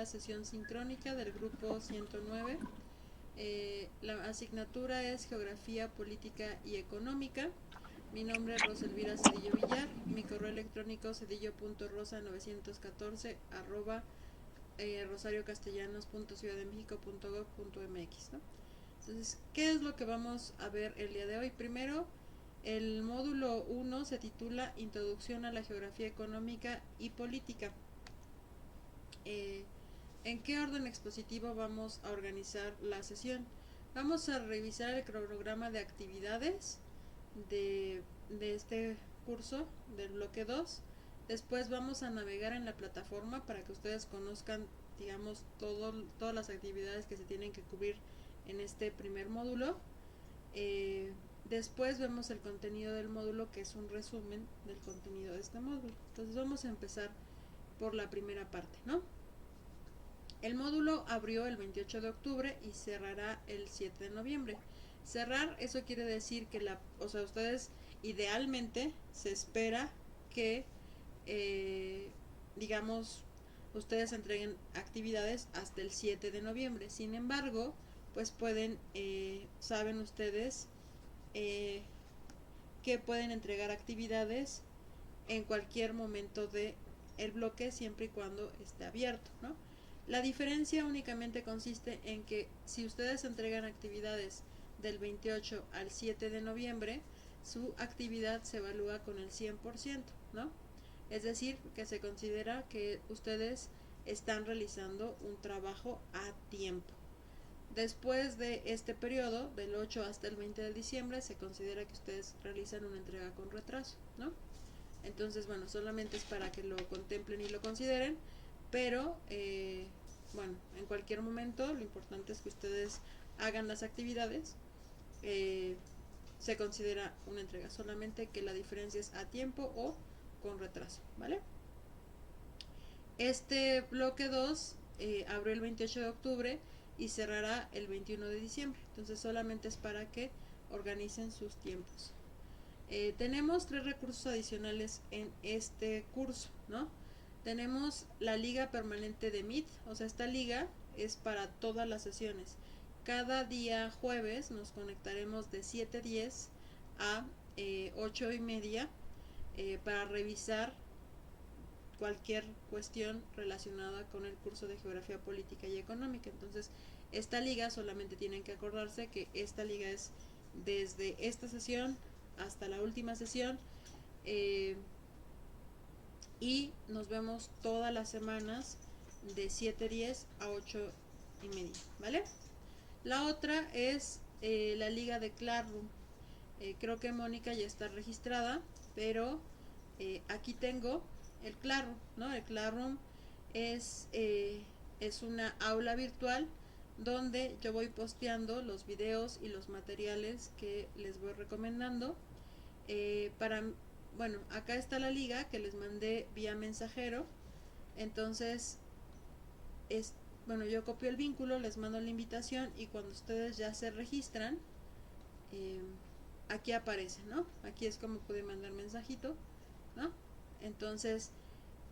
sesión sincrónica del grupo 109. La asignatura es Geografía Política y Económica. Mi nombre es Rosa Elvira Cedillo Villar. Mi correo electrónico cedillo.rosa914 rosariocastellanos.ciudaddemexico.gov.mx, ¿no? Entonces, ¿qué es lo que vamos a ver el día de hoy? Primero, el módulo 1 se titula Introducción a la Geografía Económica y Política. ¿En qué orden expositivo vamos a organizar la sesión? Vamos a revisar el cronograma de actividades de este curso del bloque 2. Después vamos a navegar en la plataforma para que ustedes conozcan, digamos, todas las actividades que se tienen que cubrir en este primer módulo. Después vemos el contenido del módulo, que es un resumen del contenido de este módulo. Entonces vamos a empezar por la primera parte, ¿no? El módulo abrió el 28 de octubre y cerrará el 7 de noviembre. Cerrar, eso quiere decir que ustedes idealmente se espera que, digamos, ustedes entreguen actividades hasta el 7 de noviembre. Sin embargo, pues pueden, saben ustedes que pueden entregar actividades en cualquier momento del bloque, siempre y cuando esté abierto, ¿no? La diferencia únicamente consiste en que si ustedes entregan actividades del 28 al 7 de noviembre, su actividad se evalúa con el 100%, ¿no? Es decir, que se considera que ustedes están realizando un trabajo a tiempo. Después de este periodo, del 8 hasta el 20 de diciembre, se considera que ustedes realizan una entrega con retraso, ¿no? Entonces, bueno, solamente es para que lo contemplen y lo consideren, pero, bueno, en cualquier momento lo importante es que ustedes hagan las actividades. Se considera una entrega, solamente que la diferencia es a tiempo o con retraso, ¿vale? Este bloque 2 abrió el 28 de octubre y cerrará el 21 de diciembre. Entonces solamente es para que organicen sus tiempos. Tenemos 3 recursos adicionales en este curso, ¿no? Tenemos la liga permanente de Meet, o sea, esta liga es para todas las sesiones. Cada día jueves nos conectaremos de 7:10 a 8:30 para revisar cualquier cuestión relacionada con el curso de Geografía Política y Económica. Entonces, esta liga, solamente tienen que acordarse que esta liga es desde esta sesión hasta la última sesión, y nos vemos todas las semanas de 7:10 a 8:30, ¿vale? La otra es la liga de Classroom. Creo que Mónica ya está registrada, pero aquí tengo el Classroom, ¿no? El Classroom es una aula virtual donde yo voy posteando los videos y los materiales que les voy recomendando. Bueno, acá está la liga que les mandé vía mensajero. Entonces, bueno, yo copio el vínculo, les mando la invitación y cuando ustedes ya se registran, aquí aparece, ¿no? Aquí es como pueden mandar mensajito, ¿no? Entonces,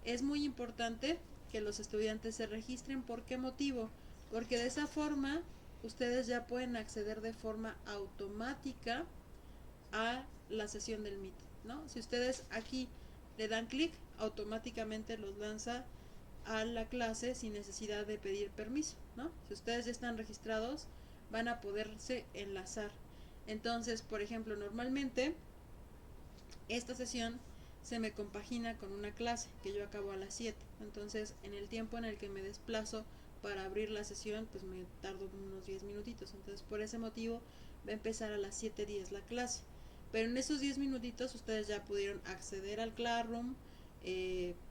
es muy importante que los estudiantes se registren. ¿Por qué motivo? Porque de esa forma ustedes ya pueden acceder de forma automática a la sesión del Meet, ¿no? Si ustedes aquí le dan clic, automáticamente los lanza a la clase sin necesidad de pedir permiso, ¿no? Si ustedes ya están registrados, van a poderse enlazar. Entonces, por ejemplo, normalmente esta sesión se me compagina con una clase que yo acabo a las 7. Entonces, en el tiempo en el que me desplazo para abrir la sesión, pues me tardo unos 10 minutitos. Entonces, por ese motivo, va a empezar a las 7:10 la clase. Pero en esos 10 minutitos ustedes ya pudieron acceder al Classroom,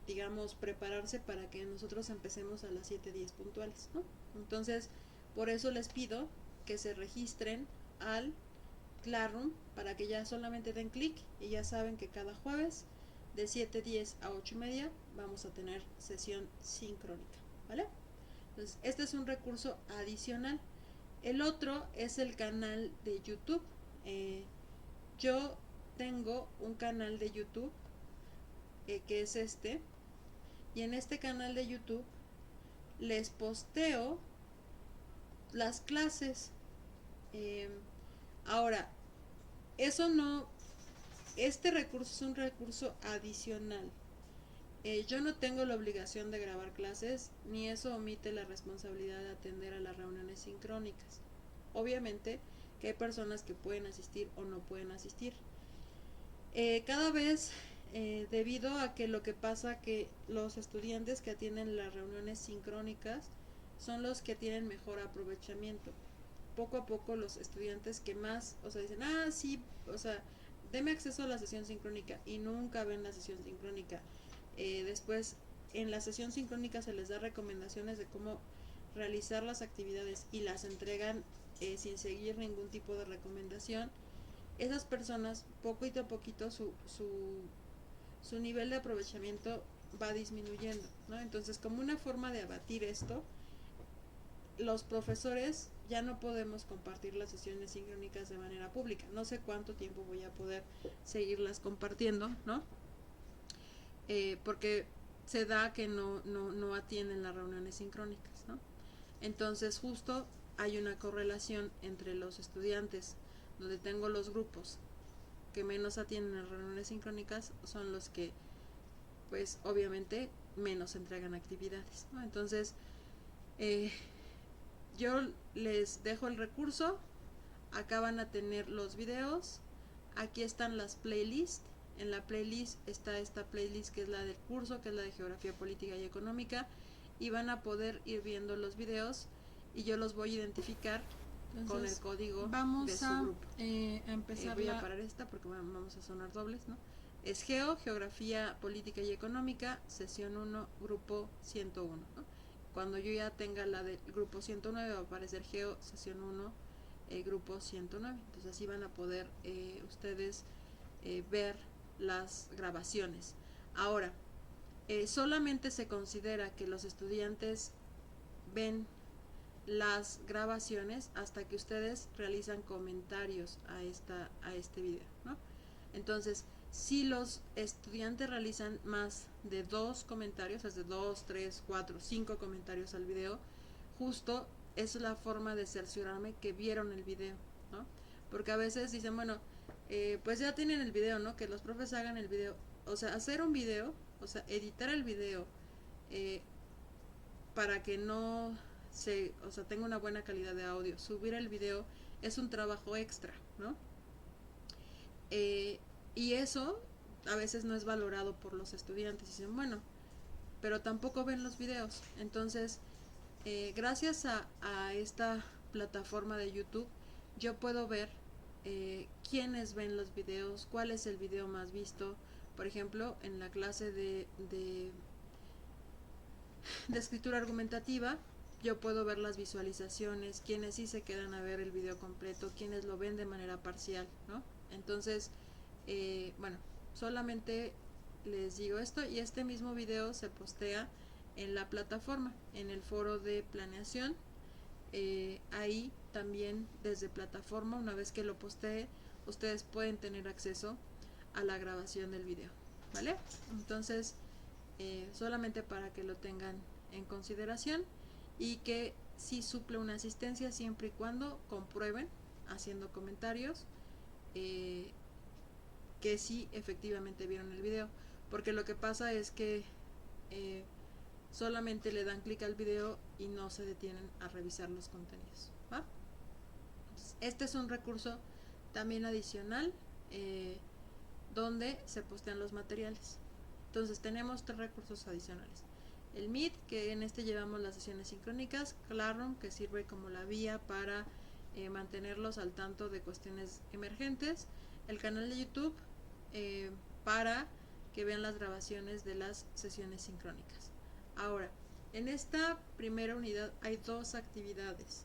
digamos, prepararse para que nosotros empecemos a las 7:10 puntuales, ¿no? Entonces, por eso les pido que se registren al Classroom para que ya solamente den clic y ya saben que cada jueves de 7:10 a 8:30 vamos a tener sesión sincrónica, ¿vale? Entonces, este es un recurso adicional. El otro es el canal de YouTube. Yo tengo un canal de YouTube que es este, y en este canal de YouTube les posteo las clases. Eh, Ahora, eso no, este recurso es un recurso adicional. Yo no tengo la obligación de grabar clases, ni eso omite la responsabilidad de atender a las reuniones sincrónicas. Obviamente que hay personas que pueden asistir o no pueden asistir. Cada vez, debido a que lo que pasa que los estudiantes que atienden las reuniones sincrónicas son los que tienen mejor aprovechamiento. Poco a poco los estudiantes que más, o sea, dicen, sí, o sea, deme acceso a la sesión sincrónica y nunca ven la sesión sincrónica. Después, en la sesión sincrónica se les da recomendaciones de cómo realizar las actividades y las entregan sin seguir ningún tipo de recomendación. Esas personas, poquito a poquito, su nivel de aprovechamiento va disminuyendo, ¿no? Entonces, como una forma de abatir esto, los profesores ya no podemos compartir las sesiones sincrónicas de manera pública. No sé cuánto tiempo voy a poder seguirlas compartiendo, ¿no? Porque se da que no atienden las reuniones sincrónicas, ¿no? Entonces justo hay una correlación entre los estudiantes, donde tengo los grupos que menos atienden las reuniones sincrónicas, son los que, pues obviamente, menos entregan actividades, ¿no? Entonces, yo les dejo el recurso, acá van a tener los videos, aquí están las playlists, en la playlist está esta playlist que es la del curso, que es la de Geografía Política y Económica, y van a poder ir viendo los videos y yo los voy a identificar. Entonces, con el código de su grupo. A empezar voy a parar esta porque vamos a sonar dobles, ¿no? Es Geografía Política y Económica, sesión 1, grupo 101, ¿no? Cuando yo ya tenga la del grupo 109 va a aparecer sesión 1, grupo 109. Entonces así van a poder ustedes ver las grabaciones. Ahora, solamente se considera que los estudiantes ven las grabaciones hasta que ustedes realizan comentarios a este video, ¿no? Entonces, si los estudiantes realizan más de 2 comentarios, es de 2, 3, 4, 5 comentarios al video, justo es la forma de cerciorarme que vieron el video, ¿no? Porque a veces dicen, bueno, pues ya tienen el video, ¿no? Que los profes hagan el video. O sea, hacer un video, o sea, editar el video para que no o sea, tenga una buena calidad de audio. Subir el video es un trabajo extra, ¿no? Y eso a veces no es valorado por los estudiantes. Dicen, bueno, pero tampoco ven los videos. Entonces, gracias a esta plataforma de YouTube, yo puedo ver quiénes ven los videos, cuál es el video más visto. Por ejemplo, en la clase de escritura argumentativa, yo puedo ver las visualizaciones, quienes sí se quedan a ver el video completo, quienes lo ven de manera parcial, ¿no? Entonces, bueno, solamente les digo esto y este mismo video se postea en la plataforma, en el foro de planeación. Ahí también desde plataforma, una vez que lo postee, ustedes pueden tener acceso a la grabación del video, ¿vale? Entonces, solamente para que lo tengan en consideración y que sí suple una asistencia siempre y cuando comprueben haciendo comentarios que sí efectivamente vieron el video, porque lo que pasa es que solamente le dan clic al video y no se detienen a revisar los contenidos, ¿va? Entonces, este es un recurso también adicional donde se postean los materiales. Entonces tenemos 3 recursos adicionales. El Meet, que en este llevamos las sesiones sincrónicas. Classroom, que sirve como la vía para mantenerlos al tanto de cuestiones emergentes. El canal de YouTube, para que vean las grabaciones de las sesiones sincrónicas. Ahora, en esta primera unidad hay 2 actividades.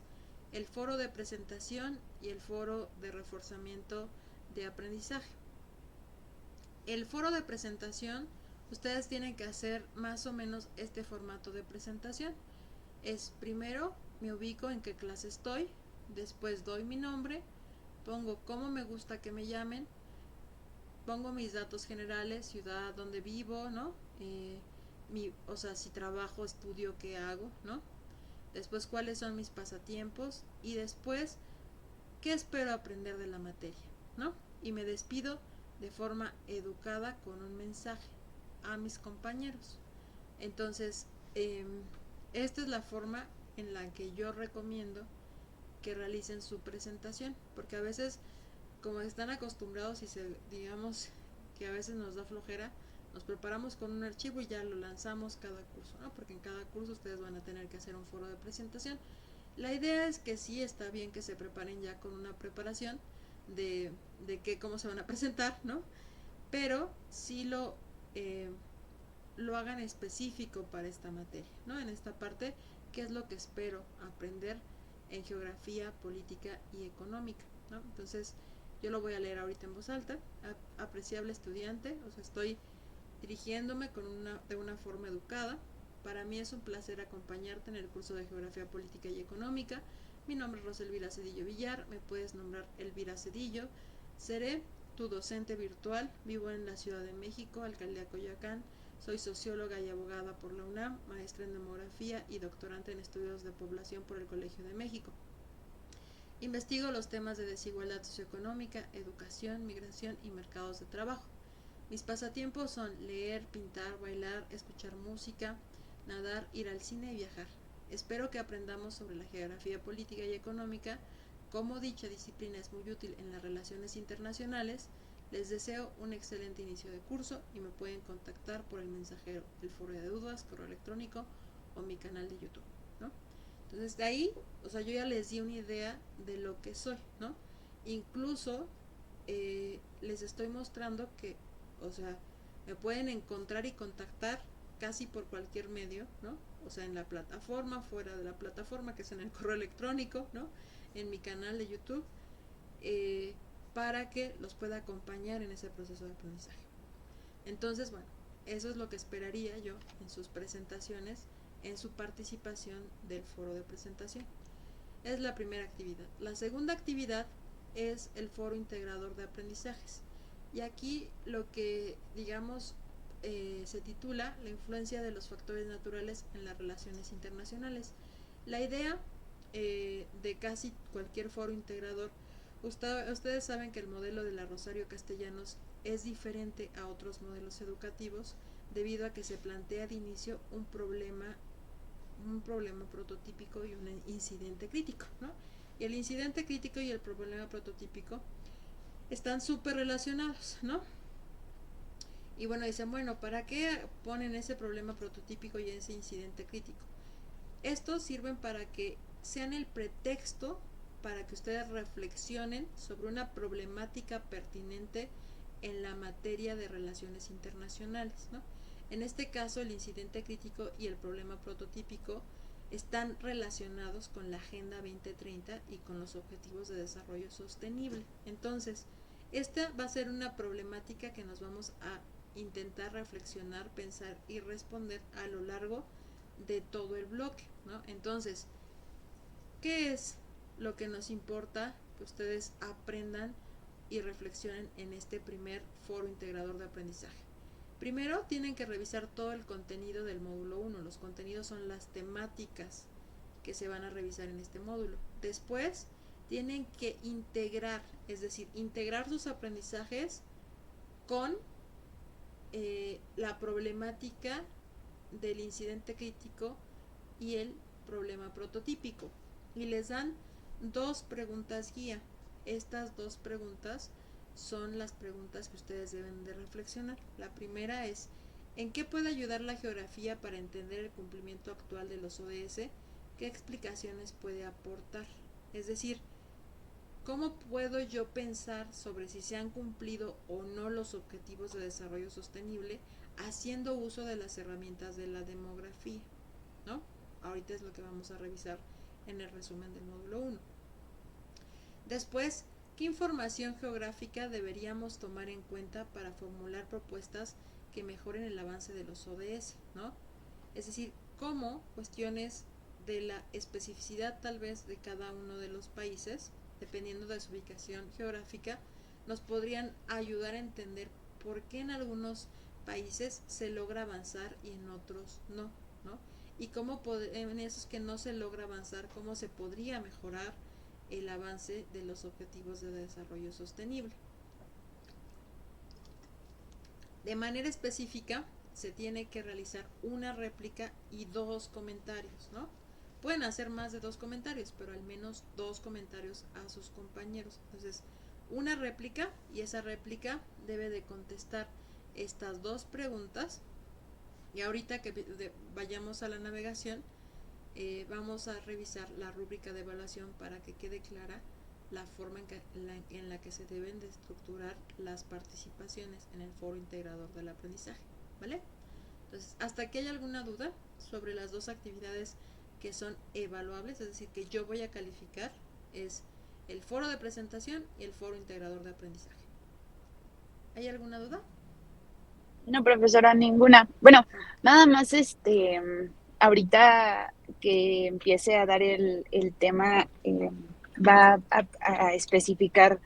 El foro de presentación y el foro de reforzamiento de aprendizaje. El foro de presentación, ustedes tienen que hacer más o menos este formato de presentación. Es primero me ubico en qué clase estoy, después doy mi nombre, pongo cómo me gusta que me llamen, pongo mis datos generales, ciudad donde vivo, ¿no? o sea, si trabajo, estudio, qué hago, ¿no? Después, cuáles son mis pasatiempos y después, qué espero aprender de la materia, ¿no? Y me despido de forma educada con un mensaje a mis compañeros. Entonces, esta es la forma en la que yo recomiendo que realicen su presentación, porque a veces, como están acostumbrados y digamos que a veces nos da flojera, nos preparamos con un archivo y ya lo lanzamos cada curso, ¿no? Porque en cada curso ustedes van a tener que hacer un foro de presentación. La idea es que sí está bien que se preparen ya con una preparación de cómo se van a presentar, ¿no? Pero sí lo hagan específico para esta materia, ¿no? En esta parte, ¿qué es lo que espero aprender en geografía, política y económica, ¿no? Entonces, yo lo voy a leer ahorita en voz alta. Apreciable estudiante, o sea, estoy dirigiéndome de una forma educada. Para mí es un placer acompañarte en el curso de Geografía Política y Económica. Mi nombre es Rosa Elvira Cedillo Villar, me puedes nombrar Elvira Cedillo. Seré tu docente virtual, vivo en la Ciudad de México, Alcaldía Coyoacán. Soy socióloga y abogada por la UNAM, maestra en demografía y doctorante en estudios de población por el Colegio de México. Investigo los temas de desigualdad socioeconómica, educación, migración y mercados de trabajo. Mis pasatiempos son leer, pintar, bailar, escuchar música, nadar, ir al cine y viajar. Espero que aprendamos sobre la geografía política y económica. Como dicha disciplina es muy útil en las relaciones internacionales, les deseo un excelente inicio de curso y me pueden contactar por el mensajero, el foro de dudas, correo electrónico o mi canal de YouTube, ¿no? Entonces de ahí, o sea, yo ya les di una idea de lo que soy, ¿no? Incluso les estoy mostrando que, o sea, me pueden encontrar y contactar casi por cualquier medio, ¿no? O sea, en la plataforma, fuera de la plataforma, que es en el correo electrónico, ¿no? En mi canal de YouTube, para que los pueda acompañar en ese proceso de aprendizaje. Entonces, bueno, eso es lo que esperaría yo en sus presentaciones, en su participación del foro de presentación. Es la primera actividad. La segunda actividad es el foro integrador de aprendizajes. Y aquí lo que, digamos, se titula la influencia de los factores naturales en las relaciones internacionales. La idea de casi cualquier foro integrador, ustedes saben que el modelo de la Rosario Castellanos es diferente a otros modelos educativos debido a que se plantea de inicio un problema prototípico y un incidente crítico, ¿no? Y el incidente crítico y el problema prototípico están súper relacionados, ¿no? Y bueno, dicen, bueno, ¿para qué ponen ese problema prototípico y ese incidente crítico? Estos sirven para que sean el pretexto para que ustedes reflexionen sobre una problemática pertinente en la materia de relaciones internacionales, ¿no? En este caso, el incidente crítico y el problema prototípico están relacionados con la Agenda 2030 y con los Objetivos de Desarrollo Sostenible. Entonces, esta va a ser una problemática que nos vamos a intentar reflexionar, pensar y responder a lo largo de todo el bloque, ¿no? Entonces, ¿qué es lo que nos importa que ustedes aprendan y reflexionen en este primer foro integrador de aprendizaje? Primero tienen que revisar todo el contenido del módulo 1. Los contenidos son las temáticas que se van a revisar en este módulo. Después tienen que integrar, es decir, integrar sus aprendizajes con la problemática del incidente crítico y el problema prototípico. Y les dan 2 preguntas guía. Estas 2 preguntas son las preguntas que ustedes deben de reflexionar. La primera es, ¿en qué puede ayudar la geografía para entender el cumplimiento actual de los ODS? ¿Qué explicaciones puede aportar? Es decir, ¿cómo puedo yo pensar sobre si se han cumplido o no los objetivos de desarrollo sostenible haciendo uso de las herramientas de la demografía, ¿no? Ahorita es lo que vamos a revisar en el resumen del módulo 1. Después, ¿qué información geográfica deberíamos tomar en cuenta para formular propuestas que mejoren el avance de los ODS, ¿no? Es decir, cómo cuestiones de la especificidad tal vez de cada uno de los países, dependiendo de su ubicación geográfica, nos podrían ayudar a entender por qué en algunos países se logra avanzar y en otros no, ¿no? Y cómo en esos que no se logra avanzar, cómo se podría mejorar el avance de los objetivos de desarrollo sostenible. De manera específica, se tiene que realizar una réplica y 2 comentarios, ¿no? Pueden hacer más de 2 comentarios, pero al menos 2 comentarios a sus compañeros. Entonces, una réplica, y esa réplica debe de contestar estas 2 preguntas. Y ahorita que vayamos a la navegación, vamos a revisar la rúbrica de evaluación para que quede clara la forma en la que se deben de estructurar las participaciones en el foro integrador del aprendizaje, ¿vale? Entonces, hasta aquí hay alguna duda sobre las 2 actividades que son evaluables, es decir, que yo voy a calificar, es el foro de presentación y el foro integrador de aprendizaje. ¿Hay alguna duda? No, profesora, ninguna. Bueno, nada más ahorita que empiece a dar el tema, va a especificar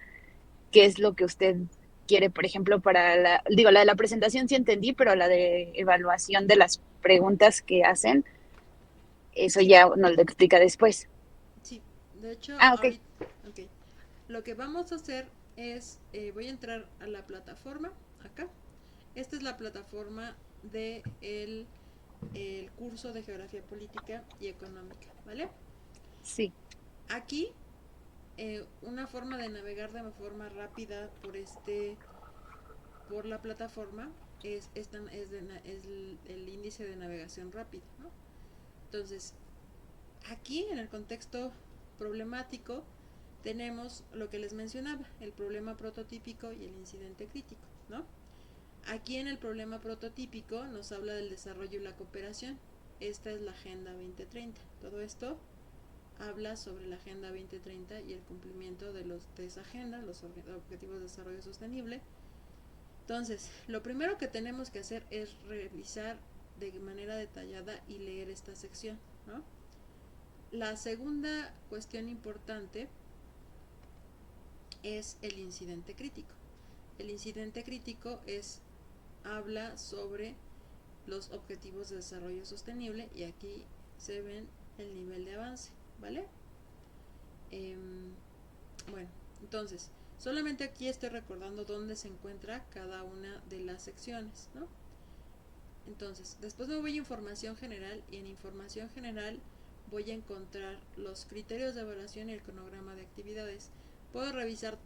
qué es lo que usted quiere, por ejemplo, para la de la presentación sí entendí, pero la de evaluación de las preguntas que hacen, eso Sí, ya nos lo explica después. sí. De hecho, Ah, ok. ahorita, okay. Lo que vamos a hacer es, voy a entrar a la plataforma, acá. Esta es la plataforma de el curso de Geografía Política y Económica, ¿vale? Sí, Aquí, una forma de navegar de forma rápida por la plataforma es el índice de navegación rápida, ¿no? Entonces, aquí en el contexto problemático tenemos lo que les mencionaba, el problema prototípico y el incidente crítico, ¿no? Aquí en el problema prototípico nos habla del desarrollo y la cooperación. Esta es la Agenda 2030. Todo esto habla sobre la Agenda 2030 y el cumplimiento de esa agenda, los objetivos de desarrollo sostenible. Entonces, lo primero que tenemos que hacer es revisar de manera detallada y leer esta sección, ¿no? La segunda cuestión importante es el incidente crítico. El incidente crítico habla sobre los objetivos de desarrollo sostenible y aquí se ven el nivel de avance, ¿vale? Eh, bueno, entonces, solamente aquí estoy recordando dónde se encuentra cada una de las secciones, ¿no? Entonces, después me voy a información general y en información general voy a encontrar los criterios de evaluación y el cronograma de actividades. Puedo revisar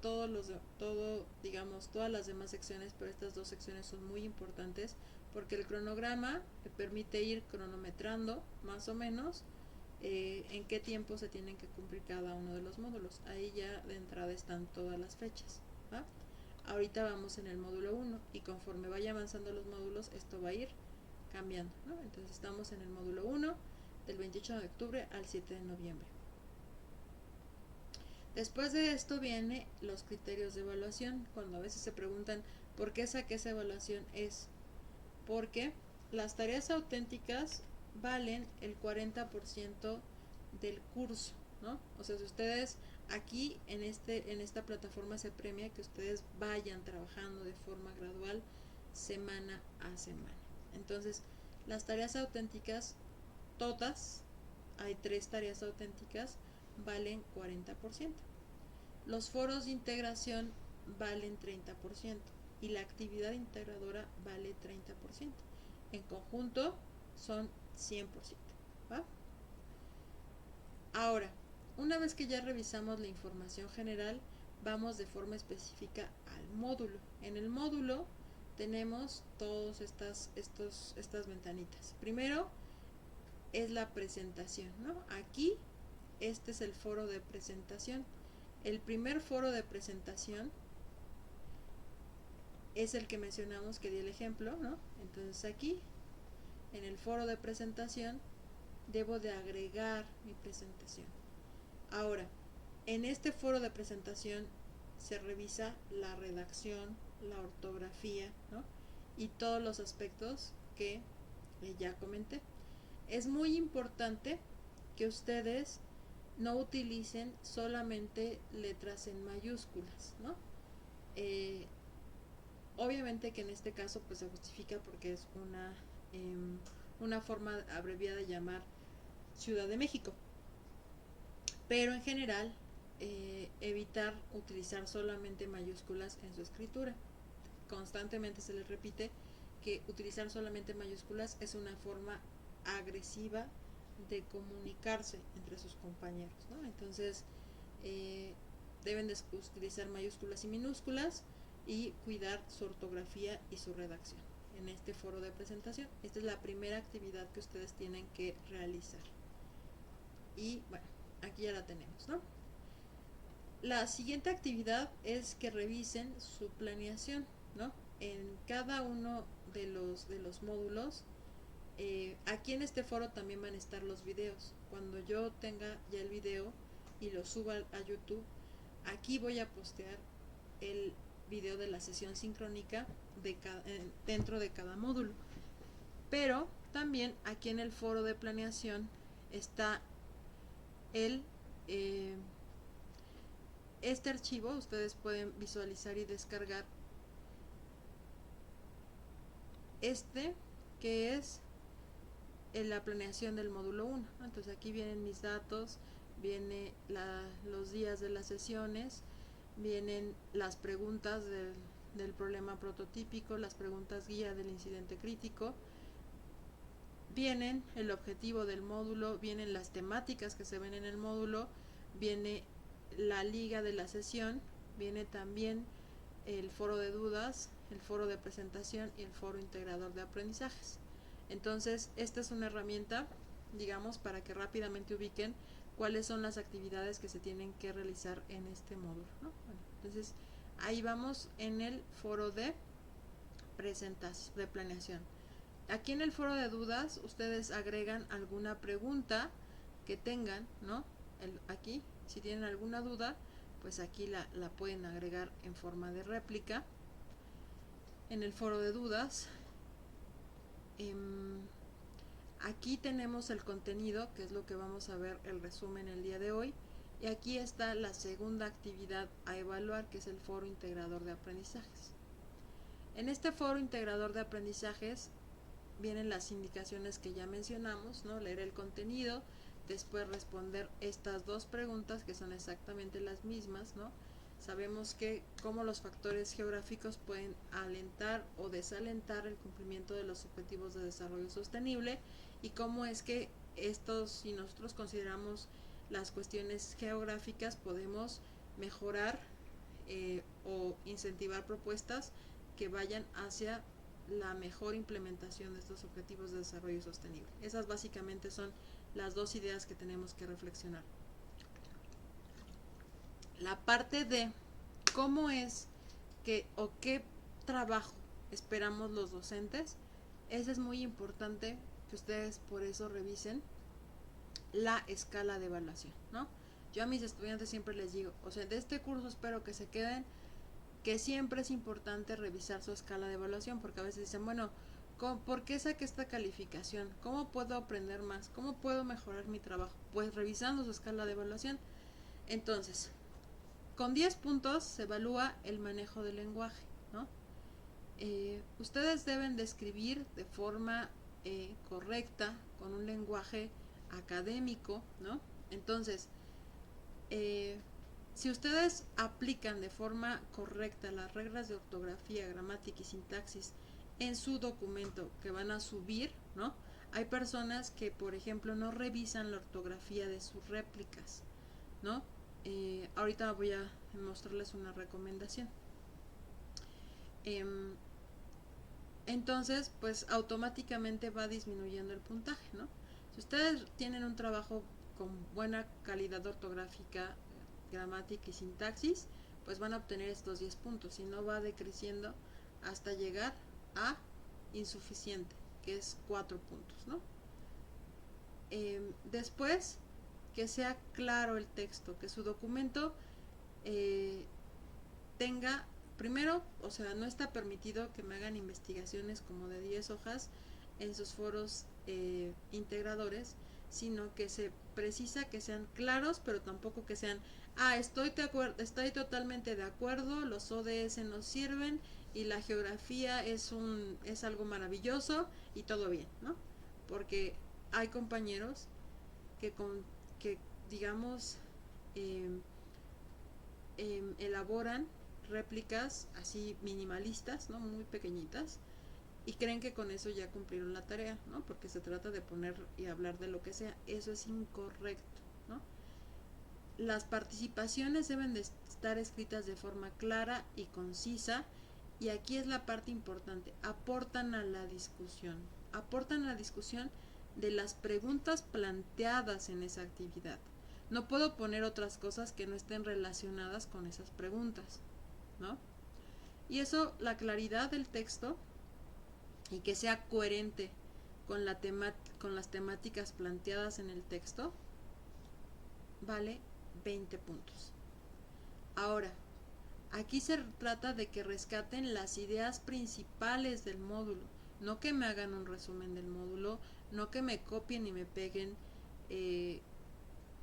digamos, todas las demás secciones, pero estas 2 secciones son muy importantes porque el cronograma me permite ir cronometrando más o menos en qué tiempo se tienen que cumplir cada uno de los módulos. Ahí ya de entrada están todas las fechas, ¿va? Ahorita vamos en el módulo 1 y conforme vaya avanzando los módulos esto va a ir cambiando, ¿no? Entonces estamos en el módulo 1 del 28 de octubre al 7 de noviembre. Después de esto vienen los criterios de evaluación, cuando a veces se preguntan por qué saqué esa evaluación, es porque las tareas auténticas valen el 40% del curso, ¿no? O sea, si ustedes aquí en esta plataforma se premia que ustedes vayan trabajando de forma gradual semana a semana. Entonces, las tareas auténticas, todas, hay 3 tareas auténticas, valen 40%. Los foros de integración valen 30% y la actividad integradora vale 30%. En conjunto son 100%. ¿Va? Ahora, una vez que ya revisamos la información general, vamos de forma específica al módulo. En el módulo tenemos todas estas ventanitas. Primero es la presentación, ¿no? Aquí este es el foro de presentación. El primer foro de presentación es el que mencionamos, que di el ejemplo, ¿no? Entonces aquí, en el foro de presentación, debo de agregar mi presentación. Ahora, en este foro de presentación se revisa la redacción, la ortografía, ¿no? Y todos los aspectos que ya comenté. Es muy importante que ustedes no utilicen solamente letras en mayúsculas, ¿no? Obviamente que en este caso pues se justifica porque es una forma abreviada de llamar Ciudad de México. Pero en general, evitar utilizar solamente mayúsculas en su escritura. Constantemente se les repite que utilizar solamente mayúsculas es una forma agresiva de comunicarse entre sus compañeros, ¿no? Entonces, deben de utilizar mayúsculas y minúsculas y cuidar su ortografía y su redacción. En este foro de presentación, esta es la primera actividad que ustedes tienen que realizar. Y bueno, aquí ya la tenemos, ¿no? La siguiente actividad es que revisen su planeación, ¿no? En cada uno de los módulos, aquí en este foro también van a estar los videos. Cuando yo tenga ya el video y lo suba a YouTube, aquí voy a postear el video de la sesión sincrónica dentro de cada módulo. Pero también aquí en el foro de planeación está este archivo. Ustedes pueden visualizar y descargar que es la planeación del módulo 1. Entonces aquí vienen mis datos, viene los días de las sesiones, vienen las preguntas del problema prototípico, las preguntas guía del incidente crítico, vienen el objetivo del módulo, vienen las temáticas que se ven en el módulo, viene la liga de la sesión, viene también el foro de dudas, el foro de presentación y el foro integrador de aprendizajes. Entonces, esta es una herramienta, digamos, para que rápidamente ubiquen cuáles son las actividades que se tienen que realizar en este módulo, ¿no? Bueno, entonces, ahí vamos en el foro de presentación, de planeación. Aquí en el foro de dudas, ustedes agregan alguna pregunta que tengan, ¿no? Aquí, si tienen alguna duda, pues aquí la pueden agregar en forma de réplica. En el foro de dudas, aquí tenemos el contenido, que es lo que vamos a ver el resumen el día de hoy. Y aquí está la segunda actividad a evaluar, que es el foro integrador de aprendizajes. En este foro integrador de aprendizajes vienen las indicaciones que ya mencionamos, ¿no? Leer el contenido, después responder estas dos preguntas que son exactamente las mismas, ¿no? Sabemos que cómo los factores geográficos pueden alentar o desalentar el cumplimiento de los objetivos de desarrollo sostenible y cómo es que si nosotros consideramos las cuestiones geográficas, podemos mejorar o incentivar propuestas que vayan hacia la mejor implementación de estos objetivos de desarrollo sostenible. Esas básicamente son las dos ideas que tenemos que reflexionar. La parte de cómo es que o qué trabajo esperamos los docentes, ese es muy importante que ustedes por eso revisen la escala de evaluación, ¿no? Yo a mis estudiantes siempre les digo, o sea, de este curso espero que se queden, que siempre es importante revisar su escala de evaluación, porque a veces dicen, bueno, ¿por qué saqué esta calificación? ¿Cómo puedo aprender más? ¿Cómo puedo mejorar mi trabajo? Pues revisando su escala de evaluación. Entonces, con 10 puntos se evalúa el manejo del lenguaje, ¿no? Ustedes deben de escribir de forma correcta, con un lenguaje académico, ¿no? Entonces, si ustedes aplican de forma correcta las reglas de ortografía, gramática y sintaxis en su documento que van a subir, ¿no? Hay personas que, por ejemplo, no revisan la ortografía de sus réplicas, ¿no? Ahorita voy a mostrarles una recomendación. Entonces, pues automáticamente va disminuyendo el puntaje, ¿no? Si ustedes tienen un trabajo con buena calidad ortográfica, gramática y sintaxis, pues van a obtener estos 10 puntos y no va decreciendo hasta llegar a insuficiente, que es 4 puntos, ¿no? Después, que sea claro el texto, que su documento tenga, primero, o sea, no está permitido que me hagan investigaciones como de 10 hojas en sus foros integradores, sino que se precisa que sean claros, pero tampoco que sean, estoy totalmente de acuerdo, los ODS nos sirven y la geografía es algo maravilloso y todo bien, ¿no? Porque hay compañeros que digamos, eh, elaboran réplicas así minimalistas, ¿no? Muy pequeñitas, y creen que con eso ya cumplieron la tarea, ¿no? Porque se trata de poner y hablar de lo que sea. Eso es incorrecto, ¿no? Las participaciones deben de estar escritas de forma clara y concisa, y aquí es la parte importante: aportan a la discusión, de las preguntas planteadas en esa actividad. No puedo poner otras cosas que no estén relacionadas con esas preguntas, ¿no? Y eso, la claridad del texto y que sea coherente con las temáticas planteadas en el texto, vale 20 puntos. Ahora, aquí se trata de que rescaten las ideas principales del módulo, no que me hagan un resumen del módulo, no que me copien y me peguen,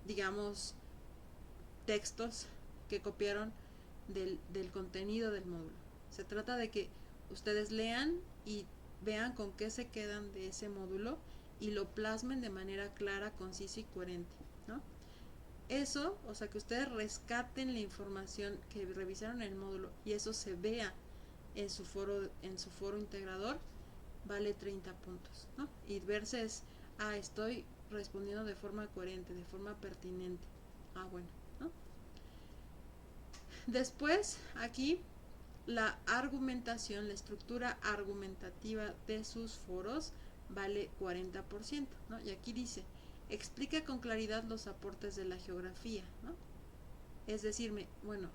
digamos, textos que copiaron del contenido del módulo. Se trata de que ustedes lean y vean con qué se quedan de ese módulo y lo plasmen de manera clara, concisa y coherente, ¿no? Eso, o sea, que ustedes rescaten la información que revisaron en el módulo y eso se vea en su foro integrador, vale 30 puntos, ¿no? Y verse es, estoy respondiendo de forma coherente, de forma pertinente. Bueno, ¿no? Después, aquí, la argumentación, la estructura argumentativa de sus foros vale 40%, ¿no? Y aquí dice, explica con claridad los aportes de la geografía, ¿no? Es decirme, bueno,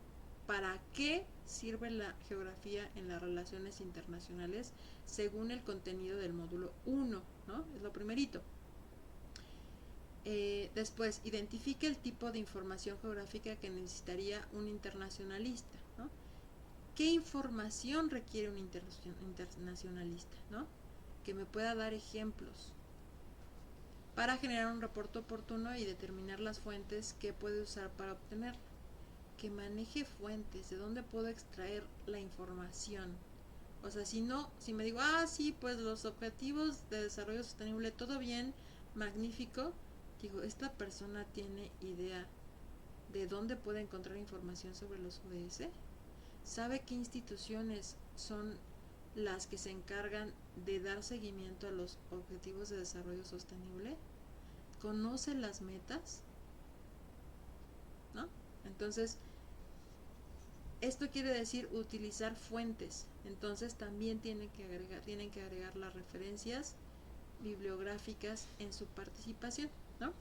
¿para qué sirve la geografía en las relaciones internacionales según el contenido del módulo 1, ¿no? Es lo primerito. Después, identifique el tipo de información geográfica que necesitaría un internacionalista, ¿no? ¿Qué información requiere un internacionalista, ¿no? Que me pueda dar ejemplos para generar un reporte oportuno y determinar las fuentes que puede usar para obtenerla. Que maneje fuentes, de dónde puedo extraer la información. O sea, si me digo, sí, pues los objetivos de desarrollo sostenible, todo bien, magnífico, digo, esta persona tiene idea de dónde puede encontrar información sobre los ODS, sabe qué instituciones son las que se encargan de dar seguimiento a los objetivos de desarrollo sostenible, conoce las metas, ¿no? Entonces, esto quiere decir utilizar fuentes. Entonces también tienen que agregar las referencias bibliográficas en su participación, ¿no?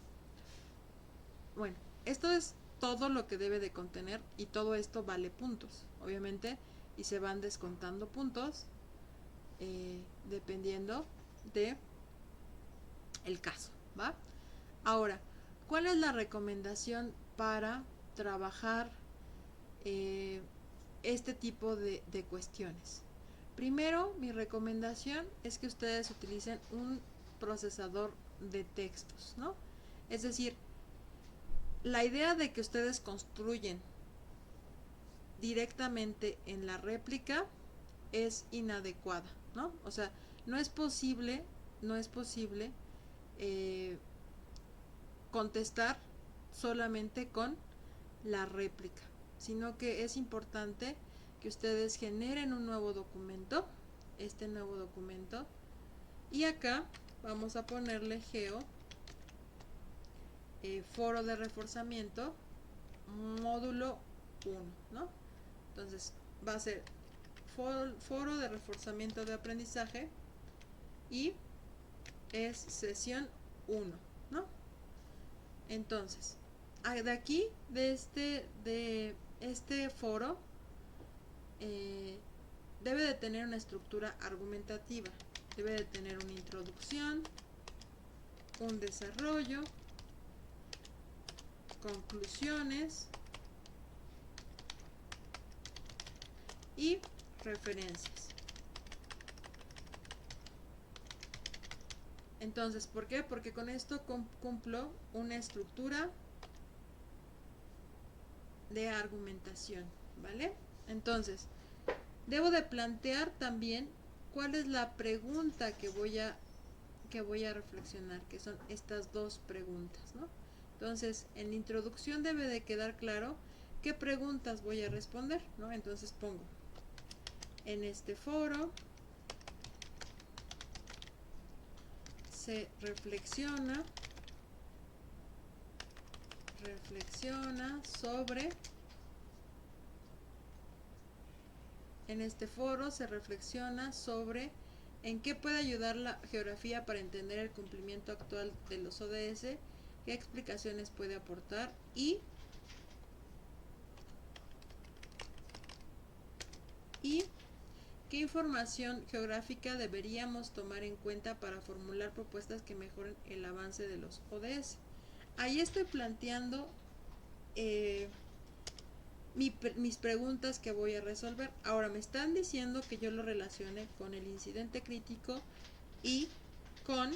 Bueno, esto es todo lo que debe de contener y todo esto vale puntos, obviamente, y se van descontando puntos dependiendo de el caso, ¿va? Ahora, ¿cuál es la recomendación para trabajar este tipo de cuestiones? Primero, mi recomendación es que ustedes utilicen un procesador de textos, ¿no? Es decir, la idea de que ustedes construyen directamente en la réplica es inadecuada, ¿no? O sea, no es posible contestar solamente con la réplica, sino que es importante que ustedes generen un nuevo documento, y acá vamos a ponerle geo foro de reforzamiento módulo 1, ¿no? Entonces va a ser foro de reforzamiento de aprendizaje y es sesión 1, ¿no? Entonces, de aquí, de este foro, debe de tener una estructura argumentativa, debe de tener una introducción, un desarrollo, conclusiones y referencias. Entonces, ¿por qué? Porque con esto cumplo una estructura de argumentación, ¿vale? Entonces, Debo de plantear también cuál es la pregunta que voy a reflexionar, que son estas dos preguntas, ¿no? Entonces, en la introducción debe de quedar claro qué preguntas voy a responder, ¿no? Entonces pongo, en este foro se reflexiona sobre, en este foro se reflexiona sobre en qué puede ayudar la geografía para entender el cumplimiento actual de los ODS, qué explicaciones puede aportar y qué información geográfica deberíamos tomar en cuenta para formular propuestas que mejoren el avance de los ODS. Ahí estoy planteando mis preguntas que voy a resolver. Ahora me están diciendo que yo lo relacione con el incidente crítico y con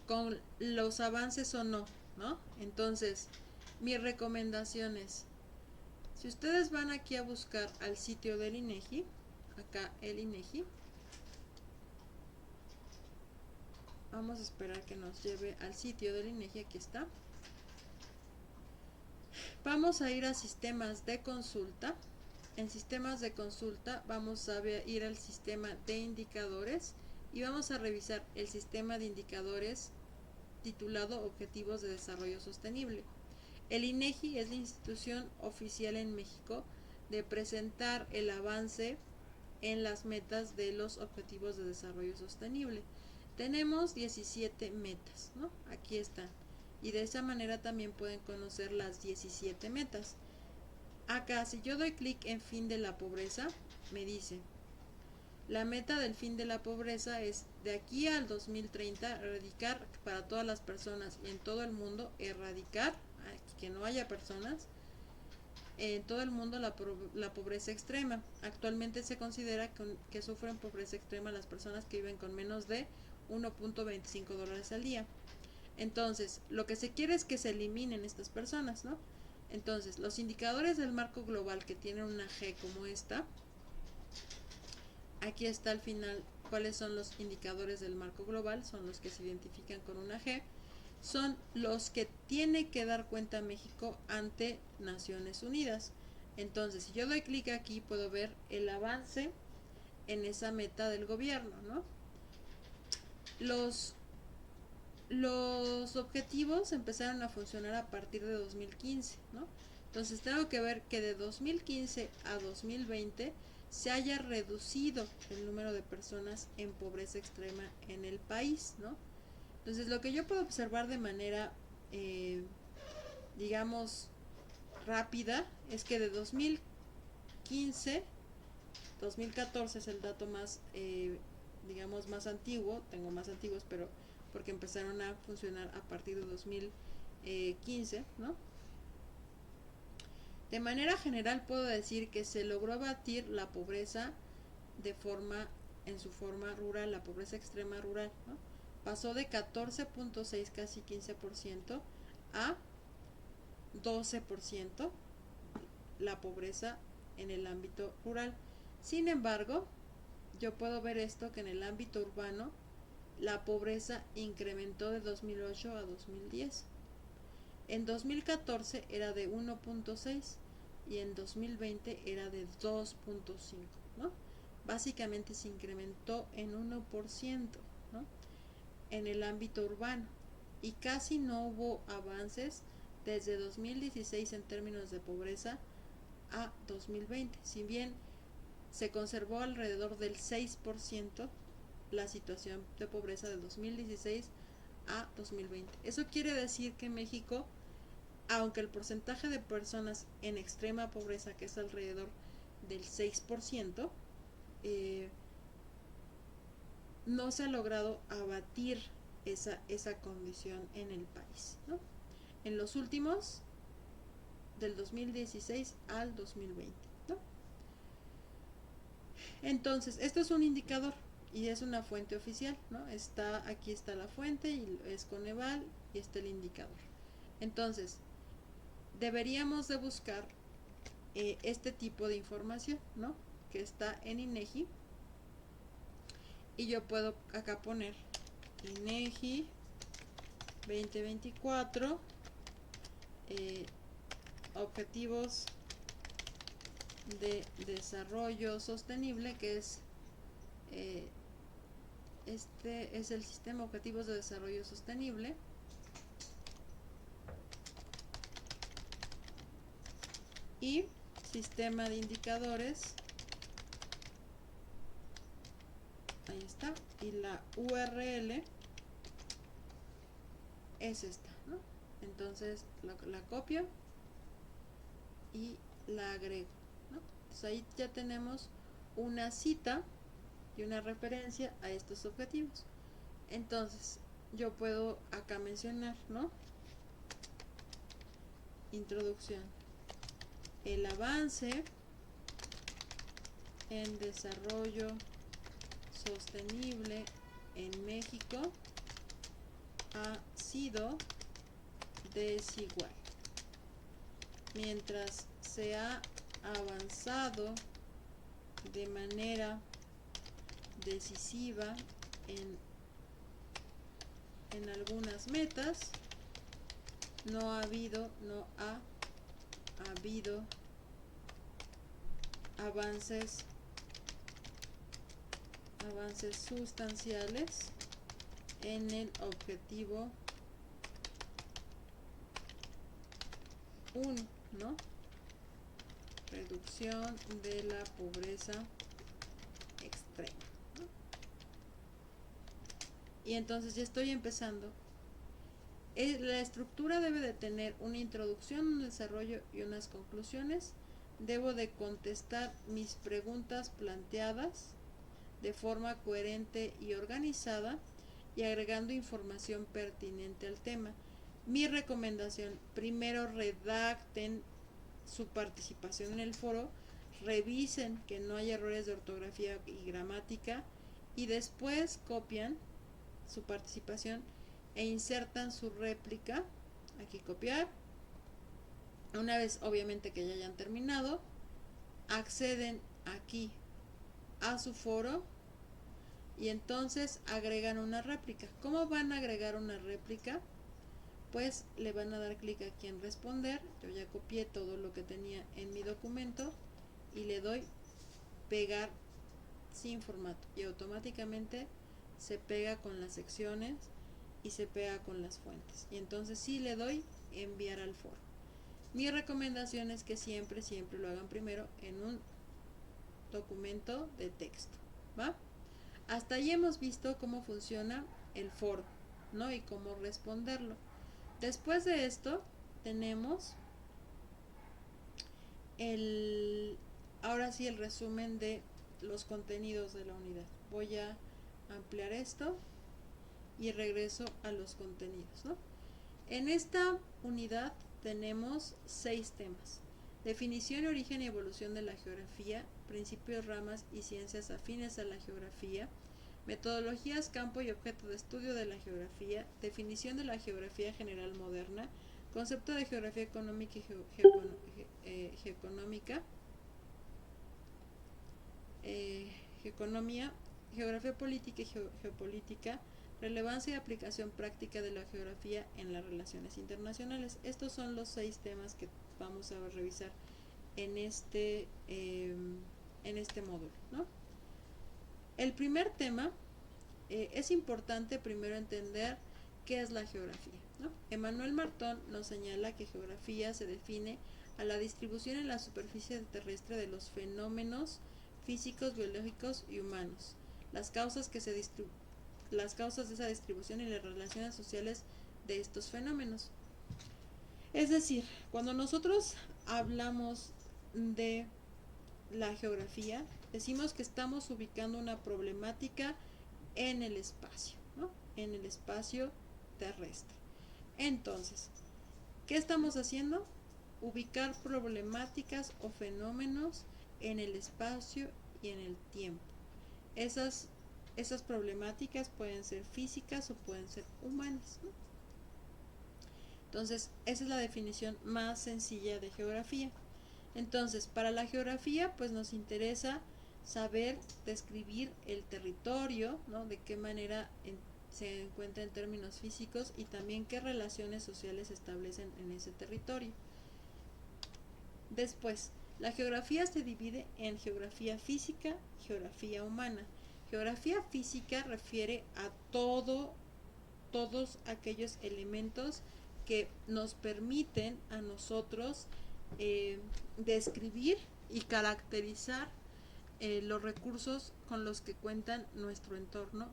con los avances o no, ¿no? Entonces, mi recomendación es, si ustedes van aquí a buscar al sitio del INEGI, acá el INEGI, vamos a esperar que nos lleve al sitio del INEGI, aquí está. Vamos a ir a sistemas de consulta. En sistemas de consulta vamos a ir al sistema de indicadores y vamos a revisar el sistema de indicadores titulado Objetivos de Desarrollo Sostenible. El INEGI es la institución oficial en México de presentar el avance en las metas de los Objetivos de Desarrollo Sostenible. Tenemos 17 metas, ¿no? Aquí están. Y de esa manera también pueden conocer las 17 metas. Acá, si yo doy clic en fin de la pobreza, me dice, la meta del fin de la pobreza es de aquí al 2030 erradicar para todas las personas y en todo el mundo, erradicar, que no haya personas, en todo el mundo la pobreza extrema. Actualmente se considera que sufren pobreza extrema las personas que viven con menos de $1.25 al día. Entonces, lo que se quiere es que se eliminen estas personas, ¿no? Entonces, los indicadores del marco global que tienen una G como esta, aquí está al final cuáles son los indicadores del marco global, son los que se identifican con una G, son los que tiene que dar cuenta México ante Naciones Unidas. Entonces, si yo doy clic aquí, puedo ver el avance en esa meta del gobierno, ¿no? Los objetivos empezaron a funcionar a partir de 2015, ¿no? Entonces tengo que ver que de 2015 a 2020 se haya reducido el número de personas en pobreza extrema en el país, ¿no? Entonces lo que yo puedo observar de manera, digamos, rápida, es que de 2015, 2014 es el dato más, digamos, más antiguo, tengo más antiguos, pero porque empezaron a funcionar a partir de 2015, ¿no? De manera general puedo decir que se logró abatir la pobreza en su forma rural, la pobreza extrema rural, ¿no? Pasó de 14.6, casi 15%, a 12% la pobreza en el ámbito rural. Sin embargo, yo puedo ver esto que en el ámbito urbano la pobreza incrementó de 2008 a 2010. En 2014 era de 1.6 y en 2020 era de 2.5, ¿no? Básicamente se incrementó en 1%, ¿no? En el ámbito urbano y casi no hubo avances desde 2016 en términos de pobreza a 2020. Si bien se conservó alrededor del 6% la situación de pobreza de 2016 a 2020. Eso quiere decir que México, aunque el porcentaje de personas en extrema pobreza, que es alrededor del 6%, no se ha logrado abatir esa condición en el país, ¿no? En los últimos, del 2016 al 2020, ¿no? Entonces, esto es un indicador y es una fuente oficial, ¿no? Aquí está la fuente y es Coneval y está el indicador. Entonces, deberíamos de buscar este tipo de información, ¿no? Que está en INEGI. Y yo puedo acá poner INEGI 2024, objetivos de desarrollo sostenible, que es este es el sistema objetivos de desarrollo sostenible. Y sistema de indicadores, ahí está, y la URL es esta, ¿no? Entonces la copio y la agrego, ¿no? Entonces ahí ya tenemos una cita y una referencia a estos objetivos. Entonces yo puedo acá mencionar, ¿no? Introducción: el avance en desarrollo sostenible en México ha sido desigual. Mientras se ha avanzado de manera decisiva en algunas metas, no ha habido avances sustanciales en el objetivo 1, ¿no? Reducción de la pobreza extrema, ¿no? Y entonces ya estoy empezando. La estructura debe de tener una introducción, un desarrollo y unas conclusiones. Debo de contestar mis preguntas planteadas de forma coherente y organizada y agregando información pertinente al tema. Mi recomendación: primero redacten su participación en el foro, revisen que no haya errores de ortografía y gramática y después copian su participación e insertan su réplica. Aquí copiar. Una vez obviamente que ya hayan terminado, acceden aquí a su foro y entonces agregan una réplica. ¿Cómo van a agregar una réplica? Pues le van a dar clic aquí en responder. Yo ya copié todo lo que tenía en mi documento y le doy pegar sin formato y automáticamente se pega con las secciones y se pega con las fuentes. Y entonces sí le doy enviar al foro. Mi recomendación es que siempre lo hagan primero en un documento de texto, ¿va? Hasta ahí hemos visto cómo funciona el foro, ¿no? Y cómo responderlo. Después de esto tenemos ahora sí el resumen de los contenidos de la unidad. Voy a ampliar esto y regreso a los contenidos, ¿no? En esta unidad tenemos 6 temas: definición, origen y evolución de la geografía, principios, ramas y ciencias afines a la geografía, metodologías, campo y objeto de estudio de la geografía, definición de la geografía general moderna, concepto de geografía económica y geonomía, geografía política y geopolítica, relevancia y aplicación práctica de la geografía en las relaciones internacionales. Estos son los 6 temas que vamos a revisar en este módulo, ¿no? El primer tema, es importante primero entender qué es la geografía, ¿no? Emmanuel Martón nos señala que geografía se define a la distribución en la superficie terrestre de los fenómenos físicos, biológicos y humanos, las causas de esa distribución y las relaciones sociales de estos fenómenos. Es decir, cuando nosotros hablamos de la geografía, decimos que estamos ubicando una problemática en el espacio, ¿no? En el espacio terrestre. Entonces, ¿qué estamos haciendo? Ubicar problemáticas o fenómenos en el espacio y en el tiempo. Esas problemáticas pueden ser físicas o pueden ser humanas, ¿no? Entonces, esa es la definición más sencilla de geografía. Entonces, para la geografía, pues nos interesa saber describir el territorio, ¿no? De qué manera se encuentra en términos físicos y también qué relaciones sociales se establecen en ese territorio. Después, la geografía se divide en geografía física, geografía humana. Geografía física refiere a todos aquellos elementos que nos permiten a nosotros describir y caracterizar los recursos con los que cuentan nuestro entorno.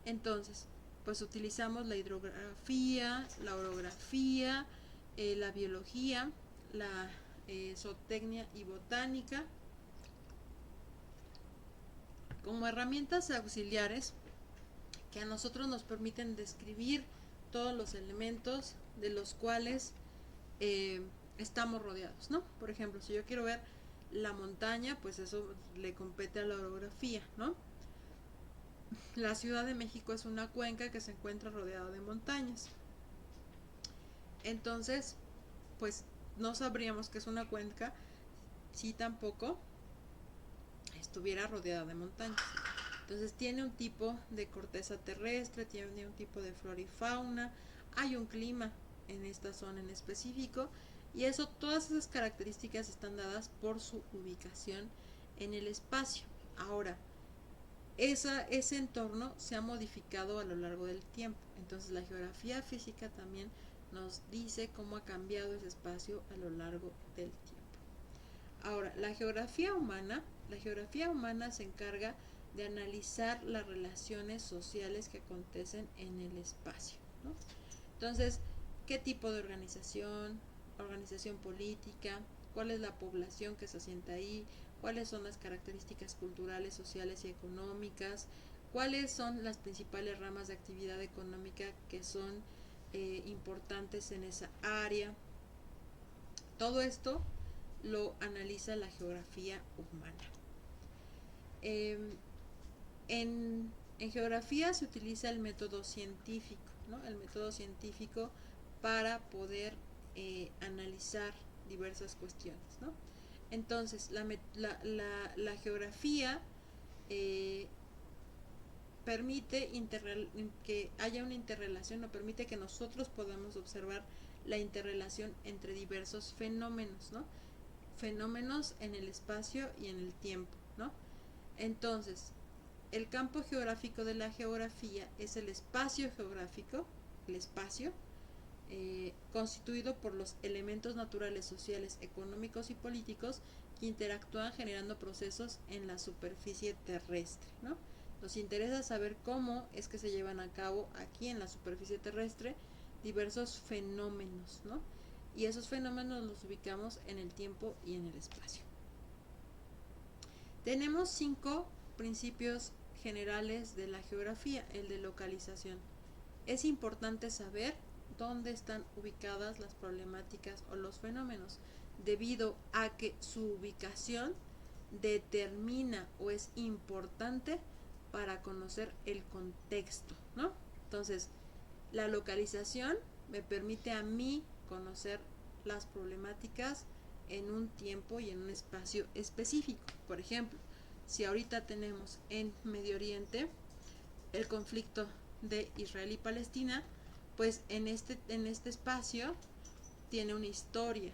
Entonces, pues utilizamos la hidrografía, la orografía, la biología, la zootecnia y botánica como herramientas auxiliares que a nosotros nos permiten describir todos los elementos de los cuales estamos rodeados, ¿no? Por ejemplo, si yo quiero ver la montaña, pues eso le compete a la orografía, ¿no? La Ciudad de México es una cuenca que se encuentra rodeada de montañas. Entonces, pues no sabríamos que es una cuenca si tampoco estuviera rodeada de montañas. Entonces tiene un tipo de corteza terrestre, tiene un tipo de flora y fauna, hay un clima en esta zona en específico y eso, todas esas características están dadas por su ubicación en el espacio. Ahora, ese entorno se ha modificado a lo largo del tiempo, entonces la geografía física también nos dice cómo ha cambiado ese espacio a lo largo del tiempo. Ahora, la geografía humana se encarga de analizar las relaciones sociales que acontecen en el espacio, ¿no? Entonces, ¿qué tipo de organización política, cuál es la población que se asienta ahí, cuáles son las características culturales, sociales y económicas, cuáles son las principales ramas de actividad económica que son importantes en esa área? Todo esto lo analiza la geografía humana. En geografía se utiliza el método científico, ¿no? El método científico para poder analizar diversas cuestiones, ¿no? Entonces, la geografía permite que haya una interrelación, o permite que nosotros podamos observar la interrelación entre diversos fenómenos, ¿no? Fenómenos en el espacio y en el tiempo, ¿no? Entonces, el campo geográfico de la geografía es el espacio geográfico, el espacio, constituido por los elementos naturales, sociales, económicos y políticos que interactúan generando procesos en la superficie terrestre, ¿no? Nos interesa saber cómo es que se llevan a cabo aquí en la superficie terrestre diversos fenómenos, ¿no? Y esos fenómenos los ubicamos en el tiempo y en el espacio. Tenemos 5 principios generales de la geografía. El de localización. Es importante saber dónde están ubicadas las problemáticas o los fenómenos, debido a que su ubicación determina o es importante para conocer el contexto, ¿no? Entonces, la localización me permite a mí conocer las problemáticas en un tiempo y en un espacio específico. Por ejemplo, si ahorita tenemos en Medio Oriente el conflicto de Israel y Palestina, pues en este espacio tiene una historia,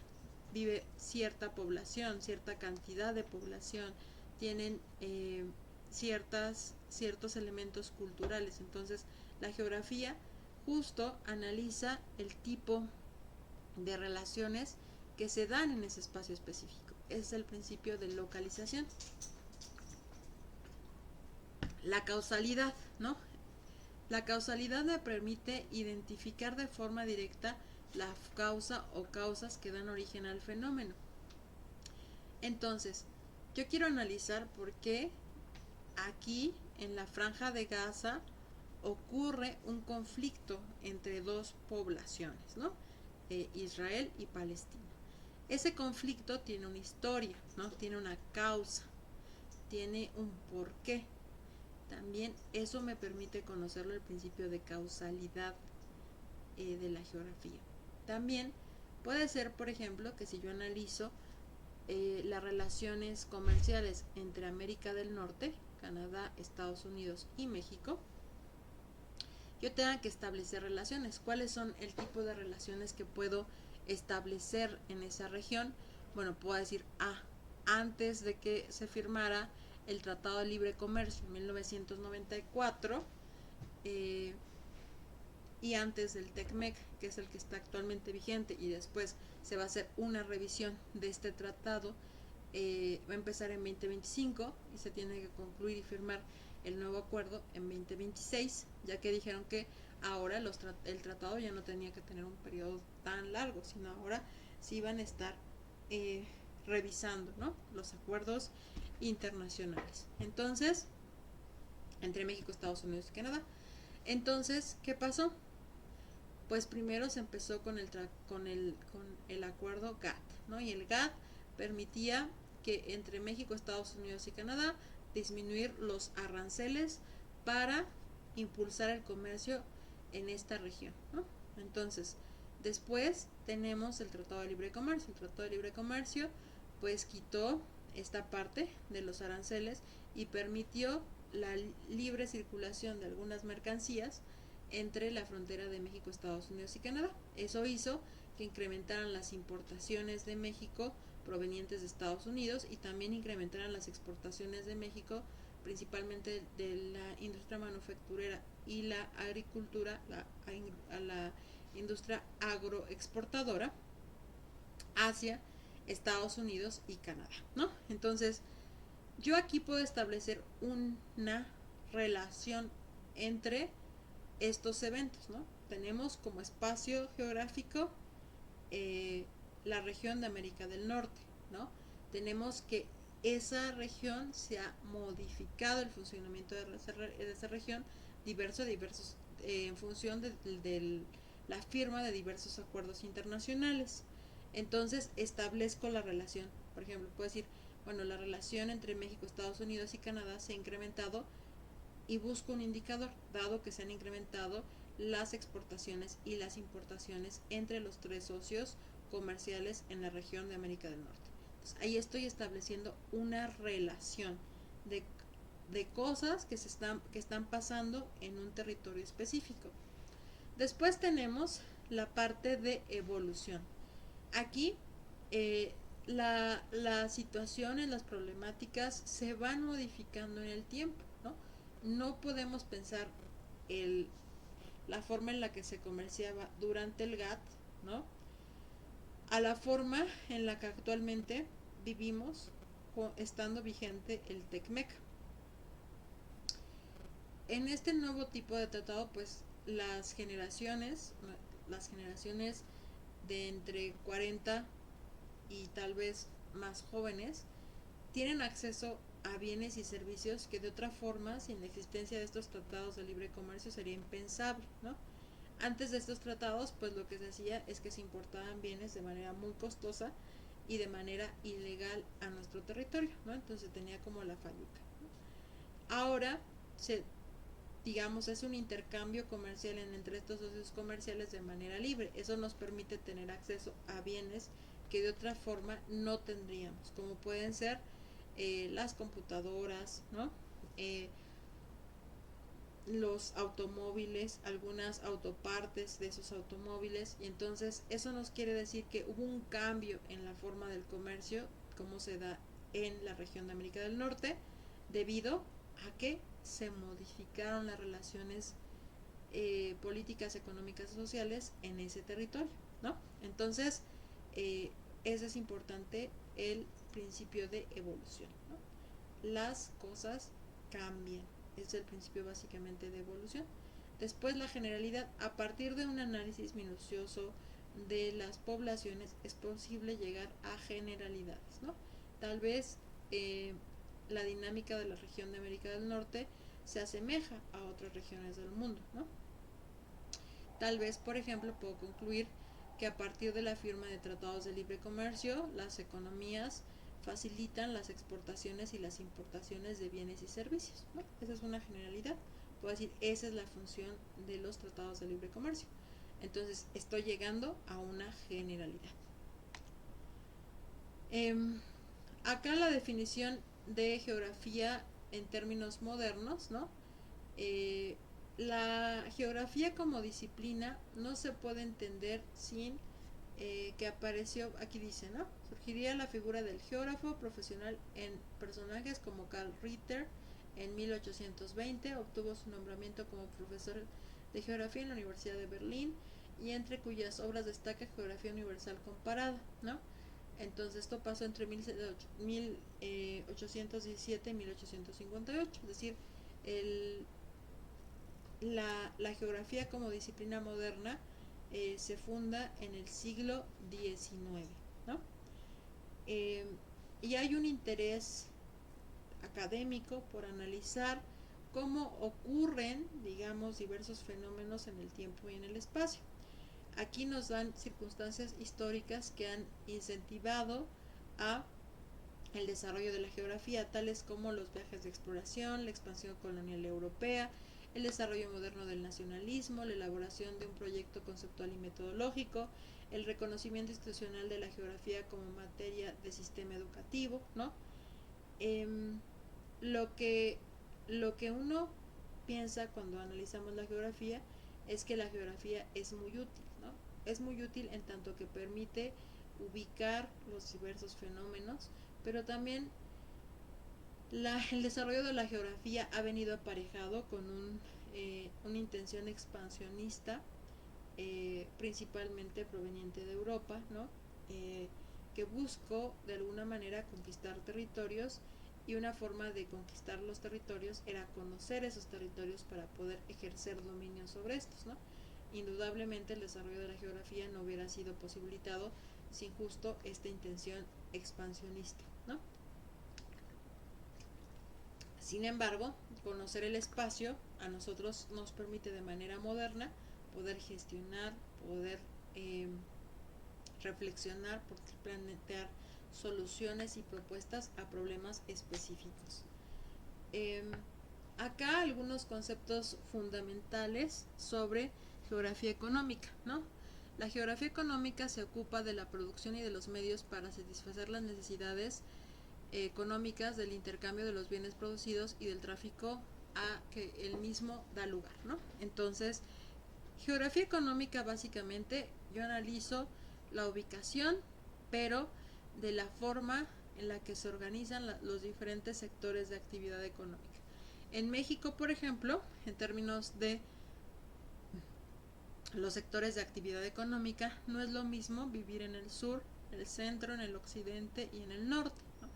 vive cierta población, cierta cantidad de población, tienen ciertos elementos culturales. Entonces, la geografía justo analiza el tipo de relaciones que se dan en ese espacio específico. Ese es el principio de localización. La causalidad, ¿no? La causalidad me permite identificar de forma directa la causa o causas que dan origen al fenómeno. Entonces, yo quiero analizar por qué aquí en la Franja de Gaza ocurre un conflicto entre dos poblaciones, ¿no? Israel y Palestina. Ese conflicto tiene una historia, ¿no? Tiene una causa, tiene un porqué. También eso me permite conocerlo, el principio de causalidad de la geografía. También puede ser, por ejemplo, que si yo analizo las relaciones comerciales entre América del Norte, Canadá, Estados Unidos y México, yo tenga que establecer relaciones. ¿Cuáles son el tipo de relaciones que puedo establecer en esa región? Bueno, puedo decir, antes de que se firmara el Tratado de Libre Comercio en 1994, y antes del TECMEC, que es el que está actualmente vigente, y después se va a hacer una revisión de este tratado, va a empezar en 2025 y se tiene que concluir y firmar el nuevo acuerdo en 2026, ya que dijeron que ahora el tratado ya no tenía que tener un periodo tan largo, sino ahora sí van a estar revisando, ¿no?, los acuerdos internacionales. Entonces, entre México, Estados Unidos y Canadá. Entonces, ¿qué pasó? Pues primero se empezó con el acuerdo GATT, ¿no? Y el GATT permitía que entre México, Estados Unidos y Canadá disminuir los aranceles para impulsar el comercio en esta región, ¿no? Entonces, después tenemos el Tratado de Libre Comercio. El Tratado de Libre Comercio pues quitó esta parte de los aranceles y permitió la libre circulación de algunas mercancías entre la frontera de México, Estados Unidos y Canadá. Eso hizo que incrementaran las importaciones de México provenientes de Estados Unidos y también incrementaran las exportaciones de México, principalmente de la industria manufacturera y la agricultura, a la industria agroexportadora hacia Estados Unidos y Canadá, ¿no? Entonces, yo aquí puedo establecer una relación entre estos eventos, ¿no? Tenemos como espacio geográfico la región de América del Norte, ¿no? Tenemos que esa región se ha modificado el funcionamiento de esa región diversos en función de la firma de diversos acuerdos internacionales. Entonces establezco la relación. Por ejemplo, puedo decir, bueno, la relación entre México, Estados Unidos y Canadá se ha incrementado y busco un indicador, dado que se han incrementado las exportaciones y las importaciones entre los tres socios comerciales en la región de América del Norte. Entonces, ahí estoy estableciendo una relación de cosas que están pasando en un territorio específico. Después tenemos la parte de evolución. Aquí las situaciones, las problemáticas se van modificando en el tiempo, ¿no? No podemos pensar la forma en la que se comerciaba durante el GATT, ¿no?, a la forma en la que actualmente vivimos estando vigente el TECMEC. En este nuevo tipo de tratado, pues las generaciones de entre 40 y tal vez más jóvenes tienen acceso a bienes y servicios que de otra forma, sin la existencia de estos tratados de libre comercio, sería impensable, ¿no? Antes de estos tratados, pues lo que se hacía es que se importaban bienes de manera muy costosa y de manera ilegal a nuestro territorio, ¿no? Entonces tenía como la fayuca, ¿no? Ahora digamos, es un intercambio comercial entre estos socios comerciales de manera libre. Eso nos permite tener acceso a bienes que de otra forma no tendríamos, como pueden ser las computadoras, ¿no? Los automóviles, algunas autopartes de esos automóviles, y entonces eso nos quiere decir que hubo un cambio en la forma del comercio, como se da en la región de América del Norte, debido a que se modificaron las relaciones políticas, económicas y sociales en ese territorio, ¿no? Entonces, eso es importante, el principio de evolución, ¿no? Las cosas cambian, es el principio básicamente de evolución. Después, la generalidad. A partir de un análisis minucioso de las poblaciones es posible llegar a generalidades, ¿no? Tal vez la dinámica de la región de América del Norte se asemeja a otras regiones del mundo, ¿no? Tal vez, por ejemplo, puedo concluir que a partir de la firma de tratados de libre comercio, las economías facilitan las exportaciones y las importaciones de bienes y servicios, ¿no? Esa es una generalidad. Puedo decir, esa es la función de los tratados de libre comercio. Entonces, estoy llegando a una generalidad. Acá la definición de geografía en términos modernos, ¿no? La geografía como disciplina no se puede entender sin que apareció, aquí dice, ¿no? Surgiría la figura del geógrafo profesional en personajes como Carl Ritter en 1820, obtuvo su nombramiento como profesor de geografía en la Universidad de Berlín y entre cuyas obras destaca Geografía Universal Comparada, ¿no? Entonces esto pasó entre 1817 y 1858, es decir, el, la geografía como disciplina moderna se funda en el siglo XIX, ¿no? Eh, y hay un interés académico por analizar cómo ocurren, digamos, diversos fenómenos en el tiempo y en el espacio. Aquí nos dan circunstancias históricas que han incentivado a el desarrollo de la geografía, tales como los viajes de exploración, la expansión colonial europea, el desarrollo moderno del nacionalismo, la elaboración de un proyecto conceptual y metodológico, el reconocimiento institucional de la geografía como materia de sistema educativo, ¿no? Eh, lo que lo que uno piensa cuando analizamos la geografía es que la geografía es muy útil, ¿no? Es muy útil en tanto que permite ubicar los diversos fenómenos, pero también el desarrollo de la geografía ha venido aparejado con una intención expansionista, principalmente proveniente de Europa, ¿no? Que buscó de alguna manera conquistar territorios, y una forma de conquistar los territorios era conocer esos territorios para poder ejercer dominio sobre estos, ¿no? Indudablemente el desarrollo de la geografía no hubiera sido posibilitado sin justo esta intención expansionista, ¿no? Sin embargo, conocer el espacio a nosotros nos permite de manera moderna poder gestionar, poder reflexionar, poder plantear soluciones y propuestas a problemas específicos. Acá algunos conceptos fundamentales sobre geografía económica, ¿no? La geografía económica se ocupa de la producción y de los medios para satisfacer las necesidades económicas, del intercambio de los bienes producidos y del tráfico a que el mismo da lugar, ¿no? Entonces, geografía económica básicamente yo analizo la ubicación, pero de la forma en la que se organizan los diferentes sectores de actividad económica. En México, por ejemplo, en términos de los sectores de actividad económica, no es lo mismo vivir en el sur, el centro, en el occidente y en el norte, ¿no?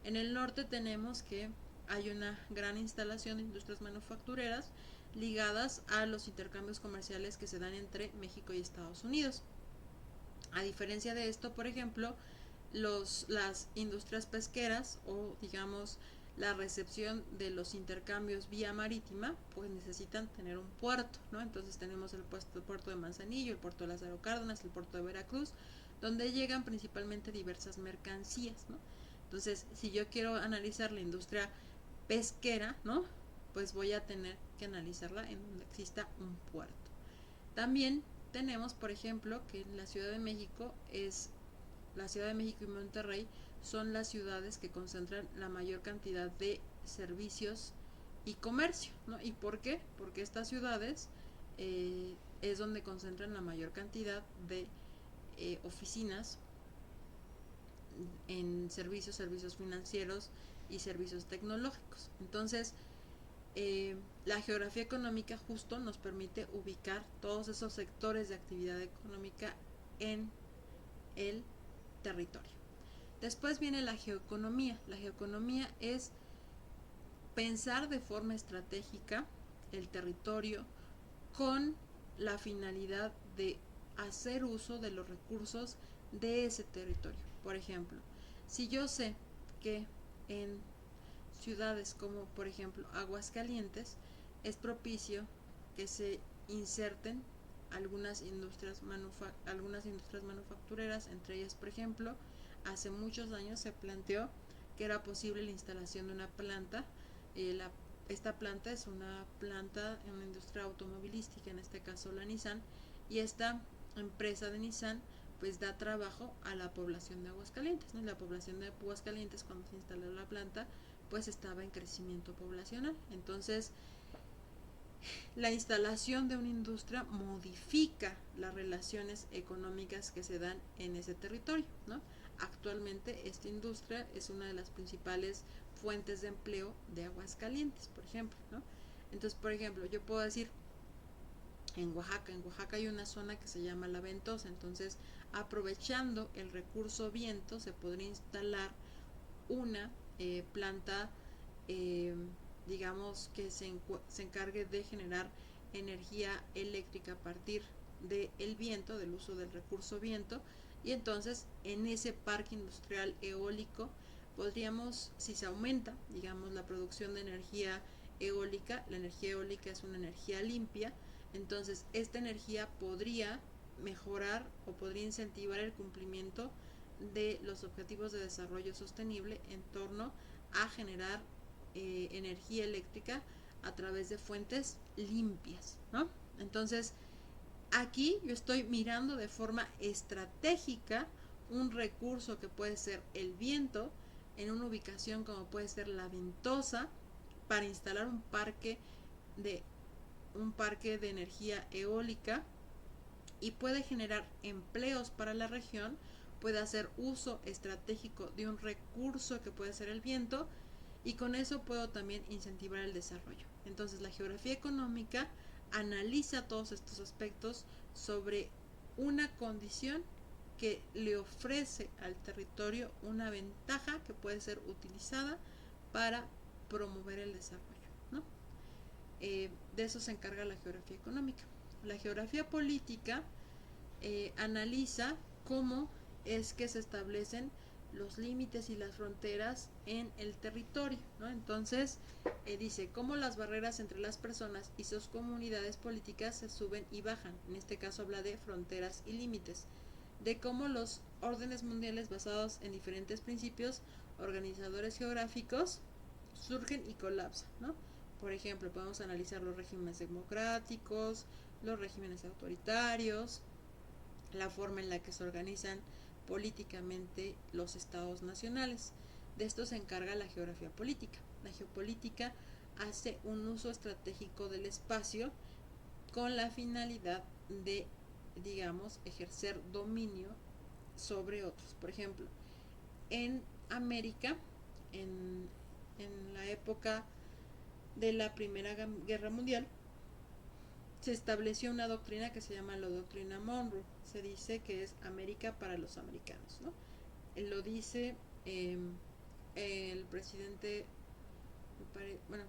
En el norte tenemos que hay una gran instalación de industrias manufactureras ligadas a los intercambios comerciales que se dan entre México y Estados Unidos. A diferencia de esto, por ejemplo, las industrias pesqueras, o digamos la recepción de los intercambios vía marítima, pues necesitan tener un puerto, ¿no? Entonces tenemos el puerto de Manzanillo, el puerto de Lázaro Cárdenas, el puerto de Veracruz, donde llegan principalmente diversas mercancías, ¿no? Entonces, si yo quiero analizar la industria pesquera, ¿no? Pues voy a tener que analizarla en donde exista un puerto. También tenemos, por ejemplo, que en la Ciudad de México y Monterrey son las ciudades que concentran la mayor cantidad de servicios y comercio, ¿no? ¿Y por qué? Porque estas ciudades es donde concentran la mayor cantidad de oficinas en servicios financieros y servicios tecnológicos. Entonces, la geografía económica justo nos permite ubicar todos esos sectores de actividad económica en el territorio. Después viene la geoeconomía. La geoeconomía es pensar de forma estratégica el territorio con la finalidad de hacer uso de los recursos de ese territorio. Por ejemplo, si yo sé que en ciudades como por ejemplo Aguascalientes es propicio que se inserten algunas industrias manufactureras, entre ellas por ejemplo hace muchos años se planteó que era posible la instalación de una planta. Esta planta es una planta en una industria automovilística, en este caso la Nissan, y esta empresa de Nissan pues da trabajo a la población de Aguascalientes, ¿no? La población de Aguascalientes, cuando se instaló la planta, pues estaba en crecimiento poblacional. Entonces, la instalación de una industria modifica las relaciones económicas que se dan en ese territorio, ¿no? Actualmente esta industria es una de las principales fuentes de empleo de Aguascalientes, por ejemplo, ¿no? Entonces, por ejemplo, yo puedo decir, en Oaxaca hay una zona que se llama La Ventosa. Entonces, aprovechando el recurso viento, se podría instalar una planta, eh, digamos, que se encargue de generar energía eléctrica a partir del viento, del uso del recurso viento. Y entonces, en ese parque industrial eólico, podríamos, si se aumenta, digamos, la producción de energía eólica, la energía eólica es una energía limpia, entonces esta energía podría mejorar o podría incentivar el cumplimiento de los objetivos de desarrollo sostenible en torno a generar energía eléctrica a través de fuentes limpias, ¿no? Entonces, aquí yo estoy mirando de forma estratégica un recurso que puede ser el viento en una ubicación como puede ser La Ventosa, para instalar de un parque de energía eólica, y puede generar empleos para la región, puede hacer uso estratégico de un recurso que puede ser el viento, y con eso puedo también incentivar el desarrollo. Entonces, la geografía económica analiza todos estos aspectos sobre una condición que le ofrece al territorio una ventaja que puede ser utilizada para promover el desarrollo, ¿no? De eso se encarga la geografía económica. La geografía política analiza cómo es que se establecen los límites y las fronteras en el territorio, ¿no? Entonces, dice cómo las barreras entre las personas y sus comunidades políticas se suben y bajan. En este caso habla de fronteras y límites, de cómo los órdenes mundiales basados en diferentes principios organizadores geográficos surgen y colapsan, ¿no? Por ejemplo, podemos analizar los regímenes democráticos, los regímenes autoritarios, la forma en la que se organizan políticamente los estados nacionales. De esto se encarga la geografía política. La geopolítica hace un uso estratégico del espacio con la finalidad de, digamos, ejercer dominio sobre otros. Por ejemplo, en América, en, en la época de la Primera Guerra Mundial, se estableció una doctrina que se llama la doctrina Monroe. Se dice que es América para los americanos, ¿no? Lo dice el presidente, bueno,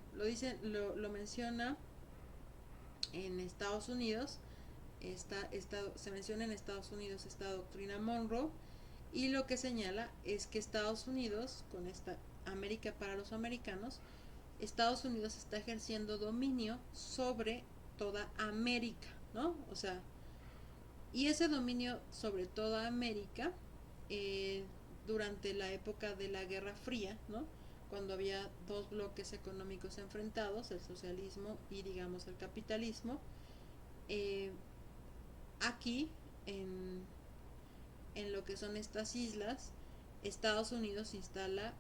lo menciona en Estados Unidos. Se menciona en Estados Unidos esta doctrina Monroe, y lo que señala es que Estados Unidos, con esta América para los americanos, Estados Unidos está ejerciendo dominio sobre toda América, ¿no? O sea, y ese dominio sobre toda América, durante la época de la Guerra Fría, ¿no? Cuando había dos bloques económicos enfrentados, el socialismo y, digamos, el capitalismo, eh, aquí en lo que son estas islas, Estados Unidos instala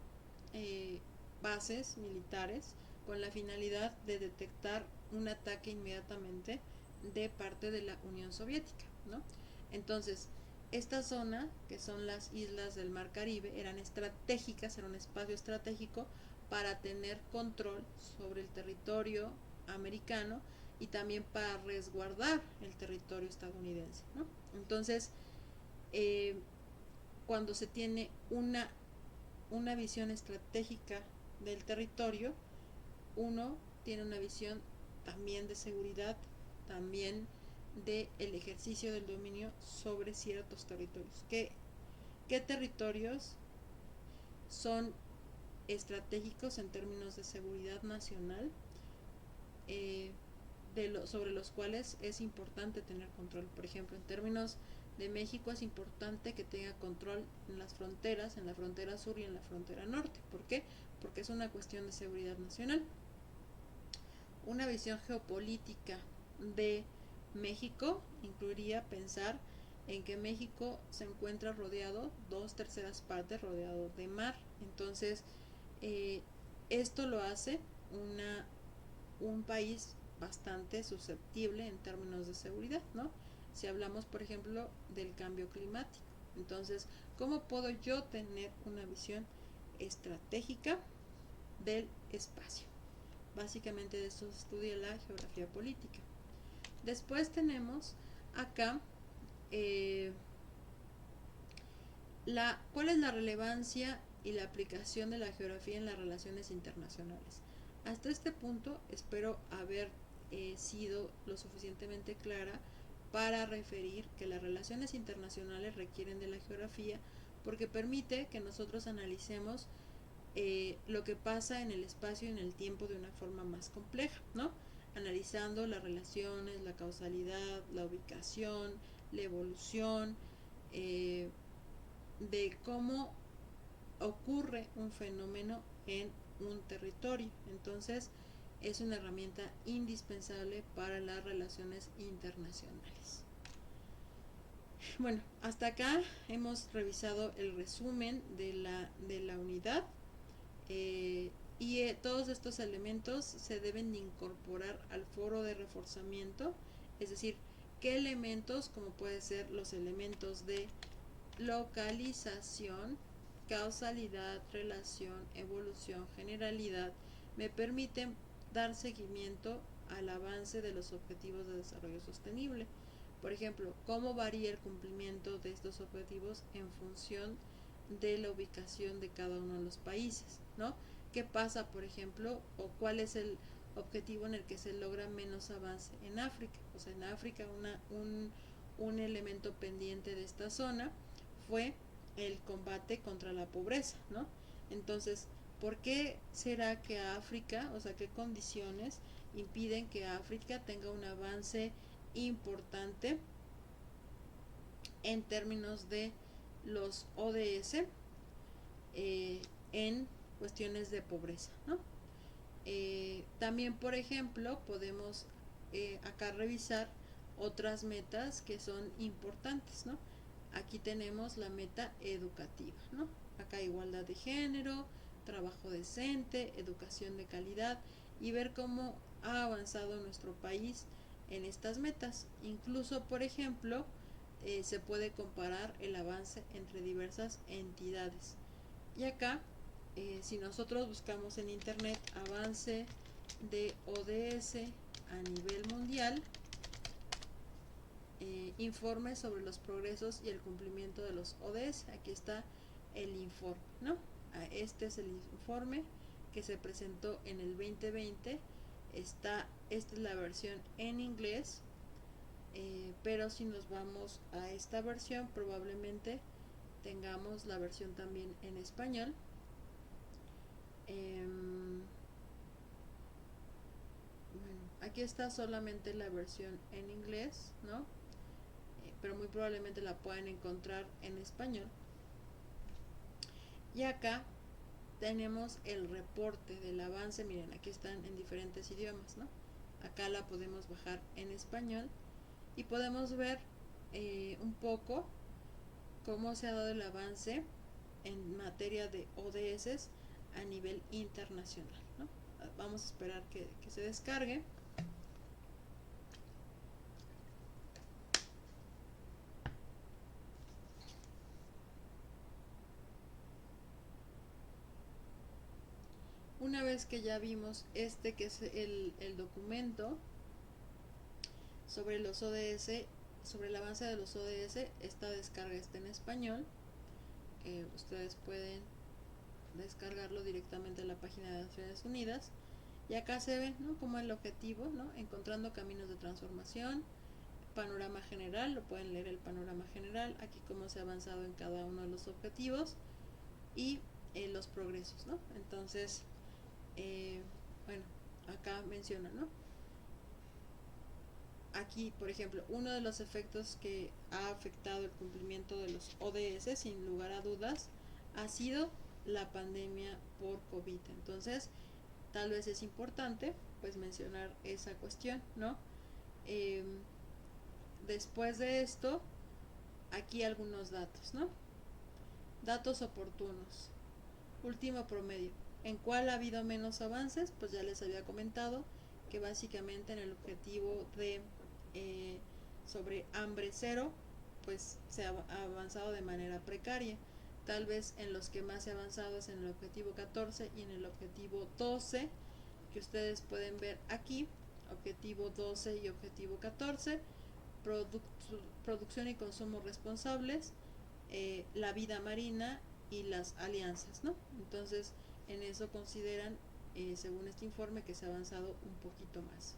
bases militares con la finalidad de detectar un ataque inmediatamente de parte de la Unión Soviética, ¿no? Entonces, esta zona, que son las islas del Mar Caribe, eran estratégicas, era un espacio estratégico para tener control sobre el territorio americano y también para resguardar el territorio estadounidense, ¿no? Entonces, eh, cuando se tiene una visión estratégica del territorio, uno tiene una visión también de seguridad, también de el ejercicio del dominio sobre ciertos territorios. ¿Qué territorios son estratégicos en términos de seguridad nacional, sobre los cuales es importante tener control? Por ejemplo, en términos de México es importante que tenga control en las fronteras, en la frontera sur y en la frontera norte. ¿Por qué? Porque es una cuestión de seguridad nacional. Una visión geopolítica de México incluiría pensar en que México se encuentra rodeado, 2/3 rodeado de mar. Entonces, esto lo hace un país bastante susceptible en términos de seguridad, ¿no? Si hablamos, por ejemplo, del cambio climático. Entonces, ¿cómo puedo yo tener una visión estratégica del espacio? Básicamente de eso estudia la geografía política. Después tenemos acá cuál es la relevancia y la aplicación de la geografía en las relaciones internacionales. Hasta este punto espero haber sido lo suficientemente clara para referir que las relaciones internacionales requieren de la geografía porque permite que nosotros analicemos lo que pasa en el espacio y en el tiempo de una forma más compleja, ¿no? Analizando las relaciones, la causalidad, la ubicación, la evolución, de cómo ocurre un fenómeno en un territorio. Entonces, es una herramienta indispensable para las relaciones internacionales. Bueno, hasta acá hemos revisado el resumen de la unidad y todos estos elementos se deben incorporar al foro de reforzamiento, es decir, qué elementos, como pueden ser los elementos de localización, causalidad, relación, evolución, generalidad, me permiten dar seguimiento al avance de los objetivos de desarrollo sostenible. Por ejemplo, cómo varía el cumplimiento de estos objetivos en función de la ubicación de cada uno de los países, ¿no? ¿Qué pasa, por ejemplo, o cuál es el objetivo en el que se logra menos avance en África? O sea, en África un elemento pendiente de esta zona fue el combate contra la pobreza, ¿no? Entonces, ¿por qué será que África, o sea, qué condiciones impiden que África tenga un avance importante en términos de los ODS en cuestiones de pobreza, ¿no? También, por ejemplo, podemos acá revisar otras metas que son importantes, ¿no? Aquí tenemos la meta educativa, ¿no? Acá igualdad de género, trabajo decente, educación de calidad y ver cómo ha avanzado nuestro país en estas metas. Incluso, por ejemplo, se puede comparar el avance entre diversas entidades. Y acá, si nosotros buscamos en internet avance de ODS a nivel mundial, informe sobre los progresos y el cumplimiento de los ODS. Aquí está el informe, ¿no? Este es el informe que se presentó en el 2020. Esta es la versión en inglés, pero si nos vamos a esta versión, probablemente tengamos la versión también en español. Bueno, aquí está solamente la versión en inglés, ¿no? Pero muy probablemente la puedan encontrar en español. Y acá tenemos el reporte del avance. Miren, aquí están en diferentes idiomas, ¿no? Acá la podemos bajar en español y podemos ver un poco cómo se ha dado el avance en materia de ODS a nivel internacional, ¿no? Vamos a esperar que se descargue. Una vez que ya vimos que es el documento sobre los ODS, sobre el avance de los ODS, esta descarga está en español. Ustedes pueden descargarlo directamente en la página de Naciones Unidas. Y acá se ve, ¿no?, como el objetivo, ¿no?, encontrando caminos de transformación, panorama general, lo pueden leer el panorama general, aquí cómo se ha avanzado en cada uno de los objetivos y los progresos, ¿no? Entonces, bueno, acá menciona, ¿no? Aquí, por ejemplo, uno de los efectos que ha afectado el cumplimiento de los ODS, sin lugar a dudas, ha sido la pandemia por COVID. Entonces, tal vez es importante, pues, mencionar esa cuestión, ¿no? Después de esto, aquí algunos datos, ¿no? Datos oportunos. Último promedio. ¿En cuál ha habido menos avances? Pues ya les había comentado que básicamente en el objetivo de sobre hambre cero, pues se ha avanzado de manera precaria. Tal vez en los que más se ha avanzado es en el objetivo 14 y en el objetivo 12, que ustedes pueden ver aquí, objetivo 12 y objetivo 14, producción y consumo responsables, la vida marina y las alianzas, ¿no? Entonces, en eso consideran, según este informe, que se ha avanzado un poquito más.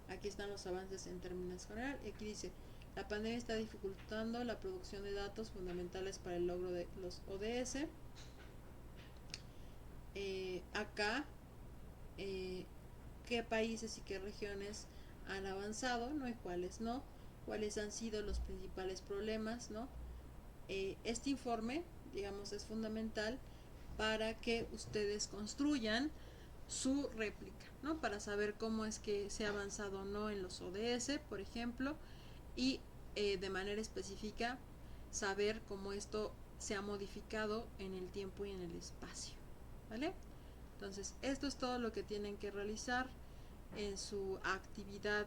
Aquí están los avances en términos generales. Aquí dice, la pandemia está dificultando la producción de datos fundamentales para el logro de los ODS. Acá, qué países y qué regiones han avanzado, ¿no? Y cuáles no, cuáles han sido los principales problemas, ¿no? Este informe, digamos, es fundamental para que ustedes construyan su réplica, ¿no? Para saber cómo es que se ha avanzado o no en los ODS, por ejemplo, y de manera específica saber cómo esto se ha modificado en el tiempo y en el espacio, ¿vale? Entonces, esto es todo lo que tienen que realizar en su actividad